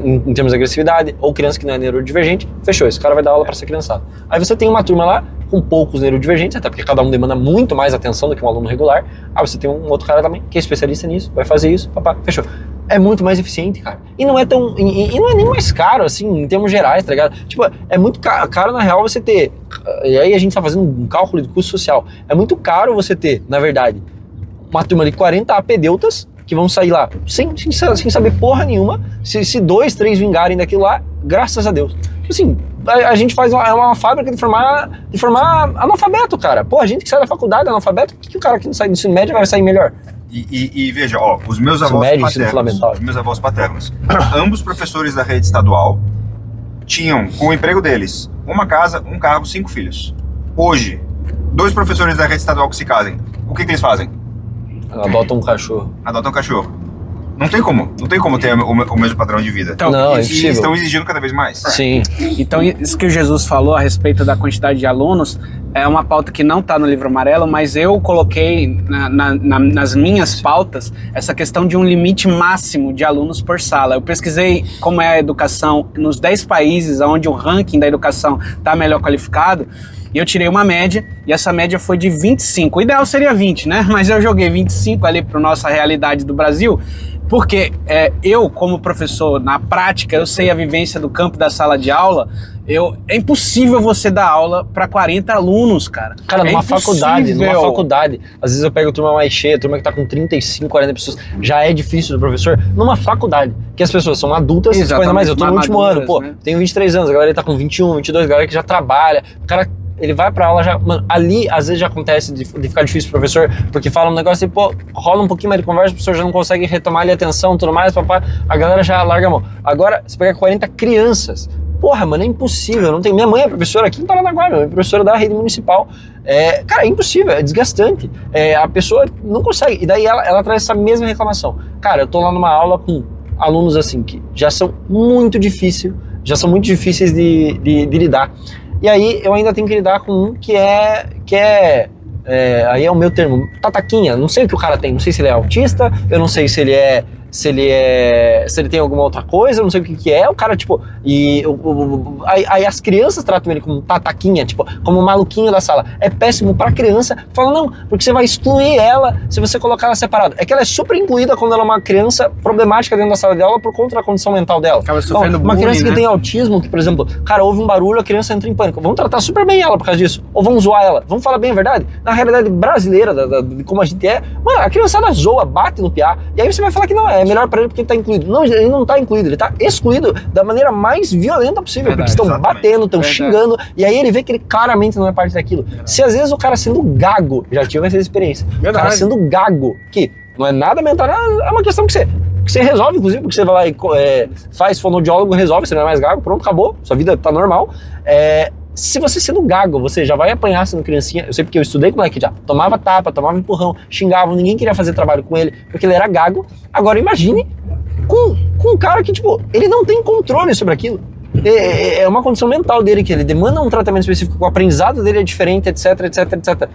em termos de agressividade, ou criança que não é neurodivergente, fechou, esse cara vai dar aula para essa criançada. Aí você tem uma turma lá com poucos neurodivergentes, até porque cada um demanda muito mais atenção do que um aluno regular. Aí você tem um outro cara também que é especialista nisso, vai fazer isso, papá, fechou. É muito mais eficiente, cara. E não é tão, e não é nem mais caro, assim, em termos gerais, tá ligado? Tipo, é muito caro na real você ter, e aí a gente tá fazendo um cálculo de custo social, é muito caro você ter, na verdade, uma turma de 40 apedeutas que vão sair lá sem saber porra nenhuma, se 2, 3 vingarem daquilo lá, graças a Deus. Assim, a gente faz uma fábrica de formar analfabeto, cara. Pô, a gente que sai da faculdade analfabeto, por que o cara que não sai do ensino médio vai sair melhor? E veja, os meus avós paternos, ambos professores da rede estadual, tinham, com o emprego deles, uma casa, um carro, 5 filhos. Hoje, 2 professores da rede estadual que se casem, o que eles fazem? Adotam um cachorro. Adotam um cachorro. Não tem como ter o mesmo padrão de vida. Então, não, e estão exigindo cada vez mais. Sim. Então, isso que o Jesus falou a respeito da quantidade de alunos é uma pauta que não está no livro amarelo, mas eu coloquei nas minhas pautas essa questão de um limite máximo de alunos por sala. Eu pesquisei como é a educação nos 10 países onde o ranking da educação está melhor qualificado, e eu tirei uma média, e essa média foi de 25. O ideal seria 20, né? Mas eu joguei 25 ali para nossa realidade do Brasil, porque eu, como professor, na prática, eu sei a vivência do campo da sala de aula, é impossível você dar aula para 40 alunos, cara. Cara, numa faculdade, às vezes eu pego a turma mais cheia, a turma que tá com 35, 40 pessoas, já é difícil do professor, numa faculdade, que as pessoas são adultas, ainda mais, eu tô no último ano, pô, né? Tenho 23 anos, a galera tá com 21, 22, a galera que já trabalha, o cara ele vai pra aula já... Mano, ali, às vezes, já acontece de ficar difícil pro professor, porque fala um negócio e, pô, rola um pouquinho mais de conversa, o professor já não consegue retomar ali a atenção e tudo mais, papai, a galera já larga a mão. Agora, você pega 40 crianças, porra, mano, é impossível, não tem... Minha mãe é professora aqui em Paranaguá, minha mãe é professora da rede municipal. Cara, é impossível, é desgastante. A pessoa não consegue, e daí ela traz essa mesma reclamação. Cara, eu tô lá numa aula com alunos assim, que já são muito difíceis de lidar. E aí eu ainda tenho que lidar com um que é aí é o meu termo, tataquinha. Não sei o que o cara tem, não sei se ele é autista, eu não sei se ele tem alguma outra coisa, eu não sei o que é, o cara, tipo, aí as crianças tratam ele como tataquinha, tipo, como um maluquinho da sala. É péssimo pra criança, fala, não, porque você vai excluir ela se você colocar ela separada. É que ela é super incluída quando ela é uma criança problemática dentro da sala de aula por conta da condição mental dela. Acaba sofrendo uma bullying, criança que né? tem autismo, que, por exemplo, cara, houve um barulho, a criança entra em pânico. Vamos tratar super bem ela por causa disso, ou vamos zoar ela. Vamos falar bem a verdade? Na realidade brasileira, de como a gente é, mano, a criançada zoa, bate no piá, e aí você vai falar que não, é melhor pra ele porque ele tá incluído. Não, ele não tá incluído, ele tá excluído da maneira mais violenta possível, Verdade, porque estão batendo, estão xingando, e aí ele vê que ele claramente não é parte daquilo. Verdade. Se às vezes o cara sendo gago, já tive essa experiência, o cara sendo gago, que não é nada mental, é uma questão que você resolve, inclusive, porque você vai lá e faz fonoaudiólogo, resolve, você não é mais gago, pronto, acabou, sua vida tá normal. Se você sendo gago, você já vai apanhar sendo criancinha. Eu sei porque eu estudei com o moleque já. Tomava tapa, tomava empurrão, xingava, ninguém queria fazer trabalho com ele, porque ele era gago. Agora imagine com um cara que, tipo, ele não tem controle sobre aquilo. É uma condição mental dele, que ele demanda um tratamento específico, o aprendizado dele é diferente, etc, etc, etc.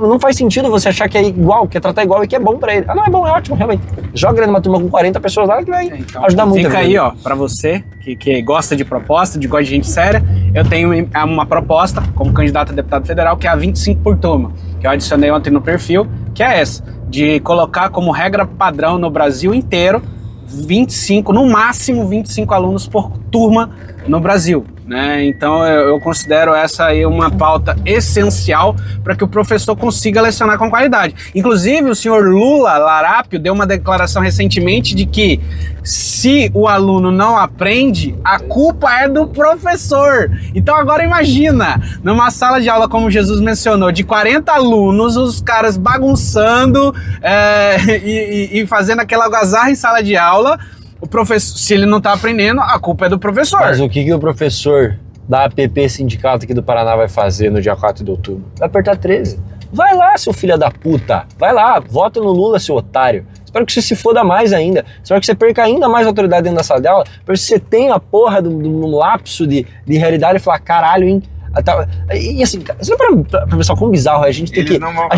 Não faz sentido você achar que é igual, que é tratar igual e que é bom pra ele. Ah, não, é bom, é ótimo, realmente. Joga ele numa turma com 40 pessoas lá que vai ajudar muito. Fica aí, ó, pra você que gosta de proposta, gosta de gente séria, eu tenho uma proposta como candidato a deputado federal, que é a 25 por turma, que eu adicionei ontem no perfil, que é essa, de colocar como regra padrão no Brasil inteiro 25, no máximo 25 alunos por turma no Brasil, né? Então eu considero essa aí uma pauta essencial para que o professor consiga lecionar com qualidade. Inclusive o senhor Lula Larápio deu uma declaração recentemente de que se o aluno não aprende, a culpa é do professor. Então agora imagina, numa sala de aula, como Jesus mencionou, de 40 alunos, os caras bagunçando e fazendo aquela algazarra em sala de aula. O professor, se ele não tá aprendendo, a culpa é do professor. Mas o que o professor da APP Sindicato aqui do Paraná vai fazer no dia 4 de outubro? Vai apertar 13. Vai lá, seu filho da puta. Vai lá, vota no Lula, seu otário. Espero que você se foda mais ainda. Espero que você perca ainda mais autoridade dentro da sala de aula, para que você tenha a porra de um lapso de realidade e falar, caralho, hein? E assim, você não para pensar como bizarro é a gente ter que... Eles não vão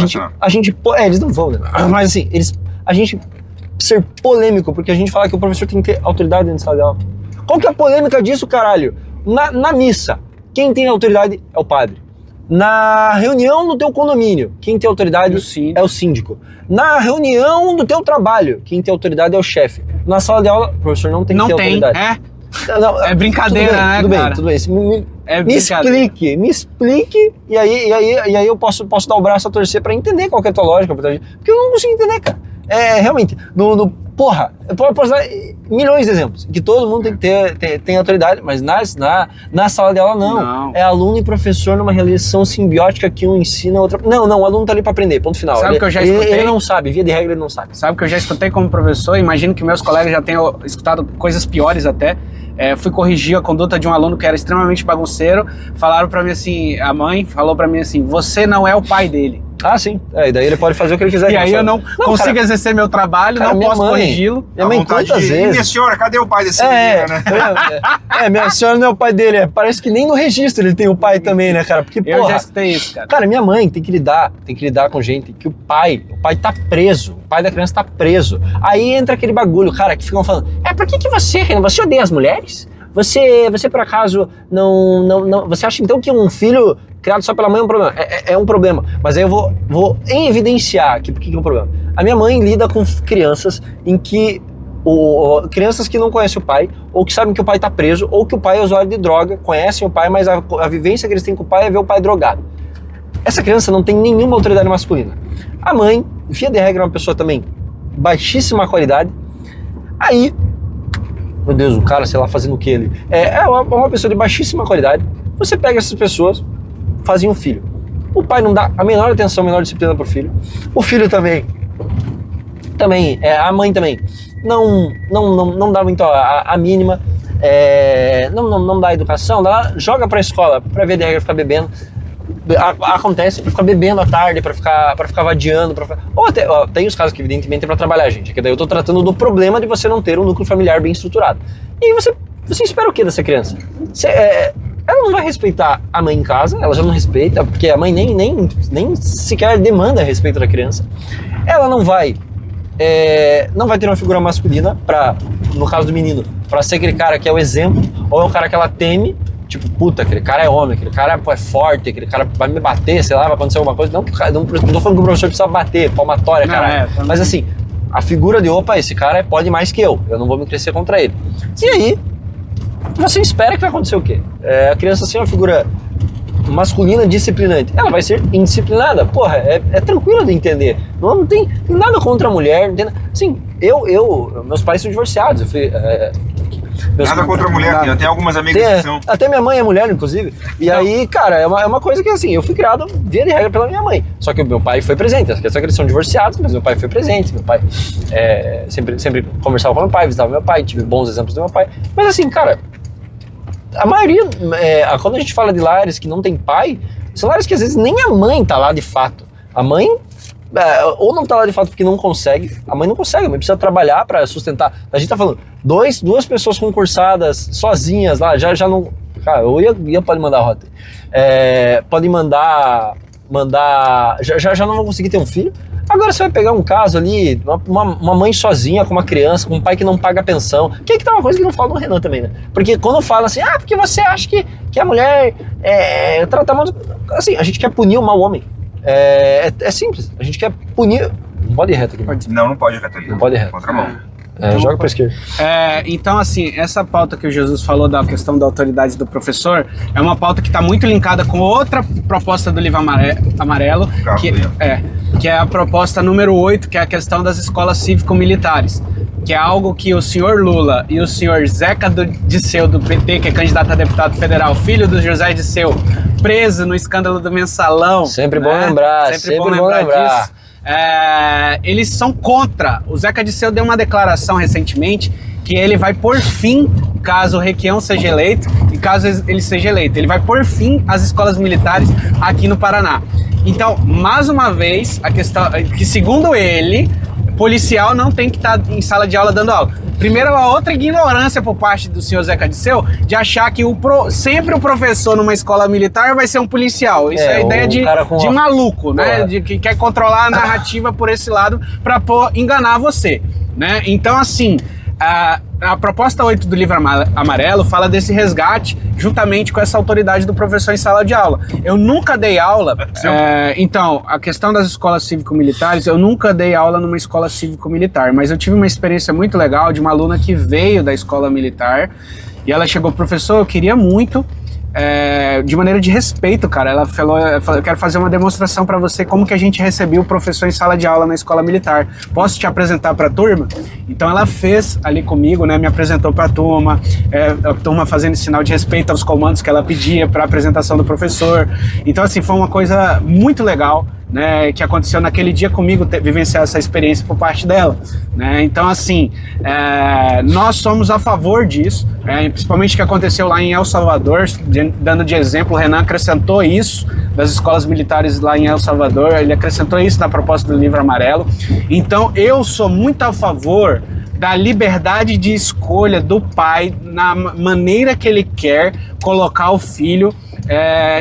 eles não vão, né? Mas assim, a gente ser polêmico, porque a gente fala que o professor tem que ter autoridade dentro da sala de aula. Qual que é a polêmica disso, caralho? Na missa, quem tem autoridade é o padre. Na reunião do teu condomínio, quem tem autoridade é o síndico. Na reunião do teu trabalho, quem tem autoridade é o chefe. Na sala de aula, o professor não tem que ter autoridade. Não, é brincadeira, tudo bem, cara? Tudo bem. Me explique, e aí eu posso dar o braço a torcer pra entender qual que é a tua lógica, porque eu não consigo entender, cara. Realmente, porra, eu posso dar milhões de exemplos, que todo mundo tem que ter autoridade, mas na sala de aula não. É aluno e professor numa relação simbiótica que um ensina, outro... Não, o aluno tá ali pra aprender, ponto final. Sabe que eu já escutei? Ele não sabe, via de regra ele não sabe. Sabe que eu já escutei como professor, imagino que meus colegas já tenham escutado coisas piores até. Fui corrigir a conduta de um aluno que era extremamente bagunceiro, falaram pra mim assim, a mãe falou pra mim assim, você não é o pai dele. Ah, sim. E daí ele pode fazer o que ele quiser. E aí eu não consigo exercer meu trabalho, não posso corrigi-lo. Minha mãe, quantas vezes? Minha senhora, cadê o pai desse menino, né? Minha senhora não é o pai dele. Parece que nem no registro ele tem o pai também, né, cara? Porque, eu já escutei isso, cara. Cara, minha mãe tem que lidar com gente que o pai tá preso. O pai da criança tá preso. Aí entra aquele bagulho, cara, que ficam falando, por que você odeia as mulheres? Você por acaso não... Você acha então que um filho criado só pela mãe é um problema? É um problema. Mas aí eu vou evidenciar aqui por que é um problema. A minha mãe lida com crianças em que... crianças que não conhecem o pai, ou que sabem que o pai tá preso, ou que o pai é usuário de droga, conhecem o pai, mas a vivência que eles têm com o pai é ver o pai drogado. Essa criança não tem nenhuma autoridade masculina. A mãe, via de regra, é uma pessoa também baixíssima qualidade. Aí... Meu Deus, o cara, sei lá, fazendo o que ele... É uma pessoa de baixíssima qualidade. Você pega essas pessoas, fazia um filho. O pai não dá a menor atenção, a menor disciplina pro filho. O filho também, a mãe também não dá muito a mínima, não dá educação, joga pra escola pra ver de regra, ficar bebendo. Acontece pra ficar bebendo à tarde, pra ficar vadiando, ou até, tem os casos que evidentemente é pra trabalhar, gente, que daí eu tô tratando do problema de você não ter um núcleo familiar bem estruturado. E você espera o que dessa criança? Ela não vai respeitar a mãe em casa, ela já não respeita, porque a mãe nem sequer demanda respeito da criança. Ela não vai ter uma figura masculina no caso do menino, pra ser aquele cara que é o exemplo, ou é o cara que ela teme, tipo, puta, aquele cara é homem, aquele cara é forte, aquele cara vai me bater, sei lá, vai acontecer alguma coisa. Não tô falando que o professor precisa bater, palmatória, caralho. Mas assim, a figura de, opa, esse cara pode mais que eu não vou me crescer contra ele. E aí, você espera que vai acontecer o quê? A criança sem uma figura masculina disciplinante, ela vai ser indisciplinada. Porra, é tranquilo de entender. Não tem nada contra a mulher, não tem nada. Assim, meus pais são divorciados, nada contra a mulher, tem algumas amigas que são. Até minha mãe é mulher, inclusive. E aí, cara, é uma coisa que assim, eu fui criado via de regra pela minha mãe. Só que o meu pai foi presente. A questão é que eles são divorciados, mas meu pai foi presente. Meu pai sempre conversava com meu pai, visitava meu pai, tive bons exemplos do meu pai. Mas assim, cara, a maioria, quando a gente fala de lares que não tem pai, são lares que às vezes nem a mãe tá lá de fato. A mãe ou não tá lá de fato porque não consegue, a mãe não consegue, a mãe precisa trabalhar pra sustentar. A gente tá falando, duas pessoas concursadas, sozinhas lá, já não... Cara, eu pode mandar a rota. Pode mandar... Já não vão conseguir ter um filho. Agora você vai pegar um caso ali, uma mãe sozinha com uma criança, com um pai que não paga pensão. Que tá uma coisa que não fala no Renan também, né? Porque quando fala assim, porque você acha que a mulher trata mal... Assim, a gente quer punir o mau homem. É simples, a gente quer punir... Não pode ir reto aqui. Não pode ir reto ali. Não pode ir reto. Contramão. Joga pra esquerda. Então, assim, essa pauta que o Jesus falou da questão da autoridade do professor é uma pauta que está muito linkada com outra proposta do livro amarelo, que é a proposta número 8, que é a questão das escolas cívico-militares, que é algo que o senhor Lula e o senhor Zeca Disseu, do PT, que é candidato a deputado federal, filho do José Disseu, preso no escândalo do Mensalão. Sempre bom lembrar, sempre bom lembrar disso. Eles são contra. O Zeca Disseu deu uma declaração recentemente que ele vai pôr fim, caso o Requião seja eleito, e caso ele seja eleito, ele vai pôr fim às escolas militares aqui no Paraná. Então, mais uma vez, a questão que, segundo ele, policial não tem que estar em sala de aula dando aula. Primeiro, a outra ignorância por parte do senhor Zeca Disseu de achar que sempre o professor numa escola militar vai ser um policial. Isso é ideia de maluco, né? De que quer controlar a narrativa por esse lado para enganar você, né? Então, assim, a proposta 8 do livro amarelo fala desse resgate juntamente com essa autoridade do professor em sala de aula. Eu nunca dei aula, então, a questão das escolas cívico-militares, eu nunca dei aula numa escola cívico-militar, mas eu tive uma experiência muito legal de uma aluna que veio da escola militar e ela chegou, professor, eu queria muito, de maneira de respeito, cara, ela falou, eu quero fazer uma demonstração para você como que a gente recebia o professor em sala de aula na escola militar. Posso te apresentar para a turma? Então ela fez ali comigo, né, me apresentou para a turma fazendo sinal de respeito aos comandos que ela pedia para a apresentação do professor. Então, assim, foi uma coisa muito legal, né, que aconteceu naquele dia comigo, vivenciar essa experiência por parte dela, né? Então, assim, nós somos a favor disso, principalmente o que aconteceu lá em El Salvador, dando de exemplo, o Renan acrescentou isso das escolas militares lá em El Salvador, ele acrescentou isso na proposta do livro amarelo. Então, eu sou muito a favor da liberdade de escolha do pai na maneira que ele quer colocar o filho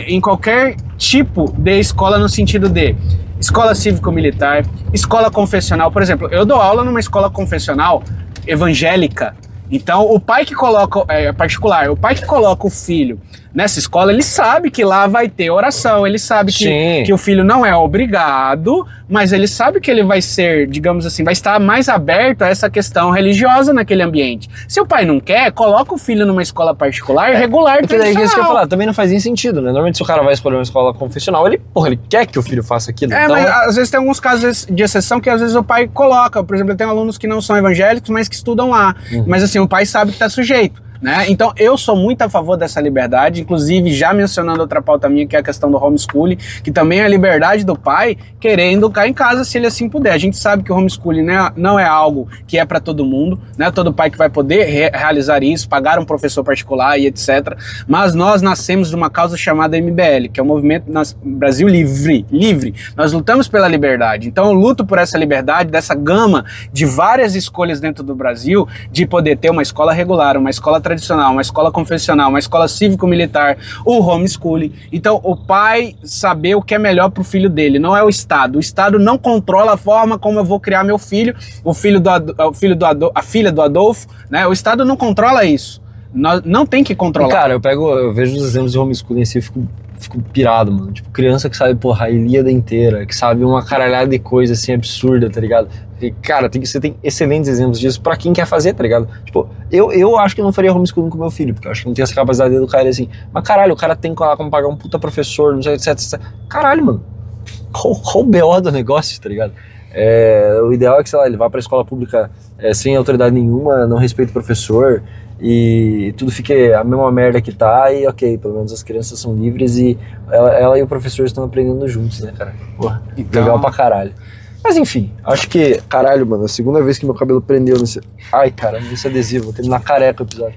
em qualquer tipo de escola, no sentido de escola cívico-militar, escola confessional. Por exemplo, eu dou aula numa escola confessional evangélica. Então, o pai que coloca, particular, o pai que coloca o filho nessa escola, ele sabe que lá vai ter oração, ele sabe que o filho não é obrigado, mas ele sabe que ele vai ser, digamos assim, vai estar mais aberto a essa questão religiosa naquele ambiente. Se o pai não quer, coloca o filho numa escola particular, regular, tradicional. É isso que eu ia falar, também não faz nem sentido, né? Normalmente se o cara vai escolher uma escola confessional, ele quer que o filho faça aquilo. Então... mas às vezes tem alguns casos de exceção que às vezes o pai coloca, por exemplo, tem alunos que não são evangélicos, mas que estudam lá, mas assim, o pai sabe que está sujeito. né? Então eu sou muito a favor dessa liberdade, inclusive já mencionando outra pauta minha, que é a questão do homeschooling, que também é a liberdade do pai querer educar em casa se ele assim puder. A gente sabe que o homeschooling não é algo que é para todo mundo, né? Todo pai que vai poder realizar isso, pagar um professor particular e etc. Mas nós nascemos de uma causa chamada MBL, que é o Movimento Brasil Livre. Nós lutamos pela liberdade. Então eu luto por essa liberdade, dessa gama de várias escolhas dentro do Brasil, de poder ter uma escola regular, uma escola tradicional, uma escola confessional, uma escola cívico-militar, o homeschooling. Então o pai saber o que é melhor para o filho dele, não é o Estado. O Estado não controla a forma como eu vou criar meu filho, a filha do Adolfo, né? O Estado não controla isso. Não tem que controlar. E, cara, eu vejo os exemplos de homeschooling assim, eu fico pirado, mano. Tipo, criança que sabe, porra, a Ilíada inteira, que sabe uma caralhada de coisa assim absurda, tá ligado? E, cara, você tem excelentes exemplos disso pra quem quer fazer, tá ligado? Tipo, eu acho que eu não faria homeschooling com meu filho, porque eu acho que não tem essa capacidade de educar ele assim. Mas caralho, o cara tem como pagar um puta professor, não sei, etc. Caralho, mano. Qual o BO do negócio, tá ligado? O ideal é que, sei lá, ele vá pra escola pública sem autoridade nenhuma, não respeita o professor e tudo fique a mesma merda que tá e ok, pelo menos as crianças são livres e ela e o professor estão aprendendo juntos, né, cara? Porra, então... legal pra caralho. Mas enfim, acho que, caralho, mano, a segunda vez que meu cabelo prendeu nesse... Ai, caralho, nesse adesivo, vou terminar careca o episódio.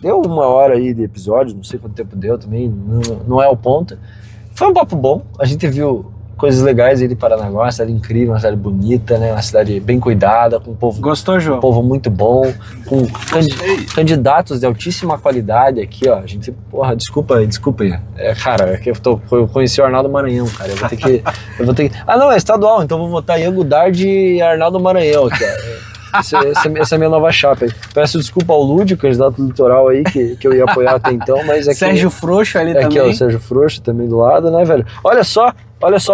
Deu 1 hora aí de episódio, não sei quanto tempo deu também, não é o ponto. Foi um papo bom, a gente viu coisas legais aí de Paranaguá, uma cidade incrível, uma cidade bonita, né? Uma cidade bem cuidada, com um povo... Gostou, João? Um povo muito bom, com candidatos de altíssima qualidade aqui, ó. A gente, porra, desculpa aí. Cara, é que eu conheci o Arnaldo Maranhão, cara. Eu vou ter que... Ah, não, é estadual, então vou votar Iango Dard e Arnaldo Maranhão aqui, ó. Essa é a minha nova chapa aí. Peço desculpa ao Lúdio, candidato do litoral aí, que eu ia apoiar até então, mas aqui... Sérgio Frouxo ali também. Aqui, ó, o Sérgio Frouxo também do lado, né, velho? Olha só,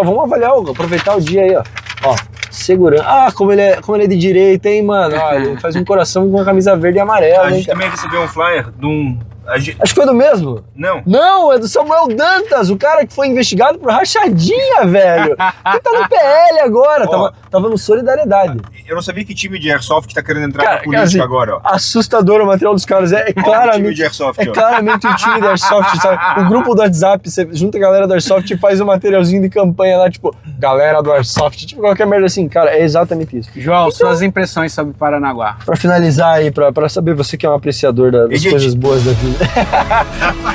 vamos avaliar, aproveitar o dia aí, ó. Segurança. Ah, como ele é de direita, hein, mano? Ele faz um coração com uma camisa verde e amarela. A gente também recebeu um flyer de um... Acho que foi do mesmo? Não, é do Samuel Dantas, o cara que foi investigado por rachadinha, velho. Que tá no PL agora, tava no Solidariedade. Eu não sabia que time de Airsoft tá querendo entrar na política assim, agora, ó. Assustador o material dos caras, claramente... time de Airsoft, claramente o time de Airsoft, sabe? O grupo do WhatsApp, você junta a galera do Airsoft e faz um materialzinho de campanha lá, tipo, galera do Airsoft, tipo qualquer merda assim, cara, é exatamente isso. João, então, suas impressões sobre Paranaguá. Pra finalizar aí, pra saber, você que é um apreciador das coisas boas da vida.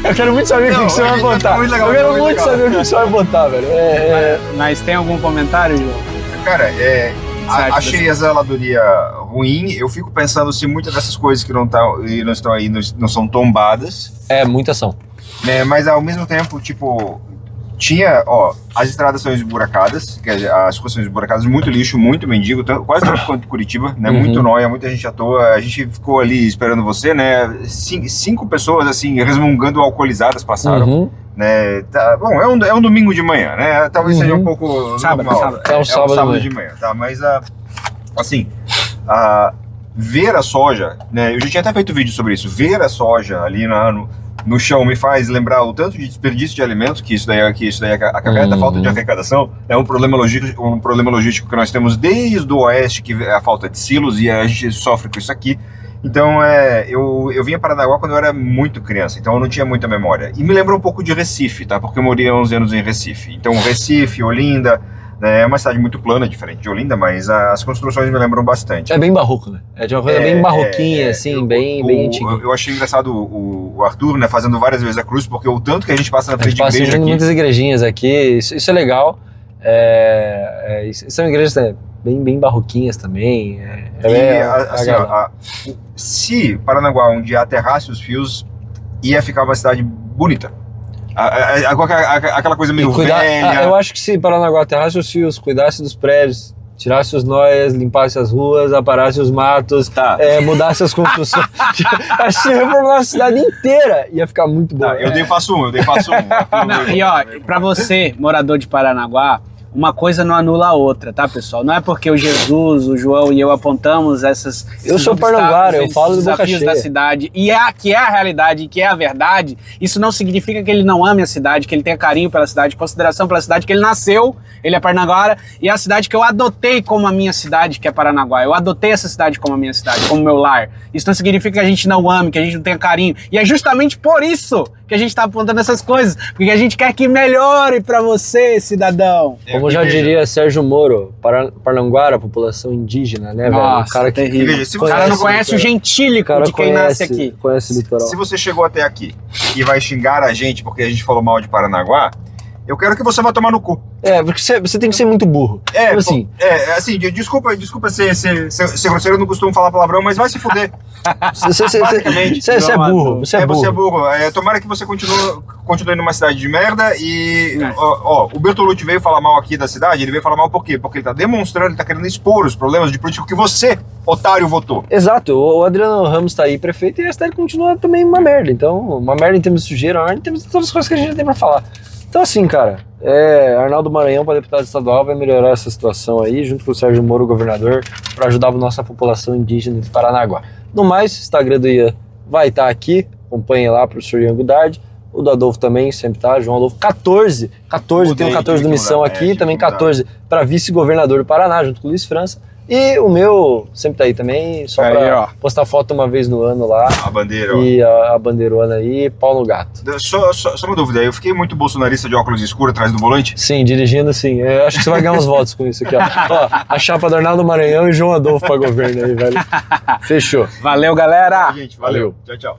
Eu quero muito saber o que você vai botar. Eu quero muito saber o que você vai botar, velho. Mas tem algum comentário, João? Cara, achei a zeladoria ruim. Eu fico pensando se muitas dessas coisas que não estão aí não são tombadas. Muitas são. Mas ao mesmo tempo, tipo... Tinha, as estradas são esburacadas, quer dizer, as ruas são esburacadas, muito lixo, muito mendigo, quase tanto quanto Curitiba, né? Muito nóia, muita gente à toa. A gente ficou ali esperando você, né? 5 pessoas, assim, resmungando alcoolizadas passaram, né? Bom, é um domingo de manhã, né? Talvez seja um pouco sábado. É um sábado de manhã, tá? Mas, assim, ver a soja, né? Eu já tinha até feito vídeo sobre isso. Ver a soja ali no chão me faz lembrar o tanto de desperdício de alimento que isso daí acarreta, a falta de arrecadação. É um problema logístico que nós temos desde o oeste, que é a falta de silos, e a gente sofre com isso aqui. Então, eu vinha para Paranaguá quando eu era muito criança, então eu não tinha muita memória. E me lembra um pouco de Recife, tá? Porque eu morei há 11 anos em Recife. Então, Recife, Olinda... É uma cidade muito plana, diferente de Olinda, mas as construções me lembram bastante. É bem barroco, né? É de uma coisa bem barroquinha, assim, bem antiga. Eu achei engraçado o Arthur, né, fazendo várias vezes a cruz, porque o tanto que a gente passa na frente de igreja aqui... muitas igrejinhas aqui, isso é legal. São igrejas bem barroquinhas também. Se Paranaguá um dia aterrasse os fios, ia ficar uma cidade bonita. Aquela coisa meio velha. Eu acho que se Paranaguá aterrasse os fios, cuidasse dos prédios, tirasse os noias, limpasse as ruas, aparasse os matos, mudasse as construções, acho que reformar a cidade inteira, ia ficar muito bom. Eu dei passo um. E ó, pra você, morador de Paranaguá, uma coisa não anula a outra, tá, pessoal? Não é porque o Jesus, o João e eu apontamos esses eu sou paranaguara, eu falo de boca cheia. Da cidade, e que é a realidade, que é a verdade, isso não significa que ele não ame a cidade, que ele tenha carinho pela cidade, consideração pela cidade, que ele nasceu, ele é Paranaguara, e é a cidade que eu adotei como a minha cidade, que é Paranaguá. Eu adotei essa cidade como a minha cidade, como meu lar. Isso não significa que a gente não ame, que a gente não tenha carinho. E é justamente por isso que a gente tá apontando essas coisas, porque a gente quer que melhore pra você, cidadão. Como já diria Sérgio Moro, Paranaguara, população indígena, né, Nossa, velho? O cara que terrível. O cara não conhece o gentílico de quem nasce aqui. Conhece o litoral. Se você chegou até aqui e vai xingar a gente porque a gente falou mal de Paranaguá, eu quero que você vá tomar no cu. Porque você tem que ser muito burro. Assim, desculpa ser grosseiro, eu não costumo falar palavrão, mas vai se fuder. Basicamente. Você é burro. Você é burro. Tomara que você continue numa cidade de merda e... o Bertolucci veio falar mal aqui da cidade, ele veio falar mal por quê? Porque ele tá demonstrando, ele tá querendo expor os problemas de político que você, otário, votou. Exato. O Adriano Ramos tá aí, prefeito, e a cidade continua também uma merda. Então, uma merda em termos de sujeira, uma merda em termos de todas as coisas que a gente tem pra falar. Então assim, cara, Arnaldo Maranhão para deputado estadual vai melhorar essa situação aí, junto com o Sérgio Moro, governador, para ajudar a nossa população indígena de Paranaguá. No mais, o Instagram do Ian vai estar aqui, acompanhe lá, professor Ian Gudard, o do Adolfo também, sempre tá, João Adolfo, 14, tem o 14 do Missão aqui, também 14 para vice-governador do Paraná, junto com o Luiz França. E o meu sempre tá aí também, só pra postar foto uma vez no ano lá. A bandeira, e a bandeirona aí, pau no gato. Só uma dúvida, eu fiquei muito bolsonarista de óculos escuros atrás do volante? Sim, dirigindo sim. Eu acho que você vai ganhar uns votos com isso aqui, ó. A chapa do Arnaldo Maranhão e João Adolfo pra governo aí, velho. Fechou. Valeu, galera! Gente, valeu. Tchau, tchau.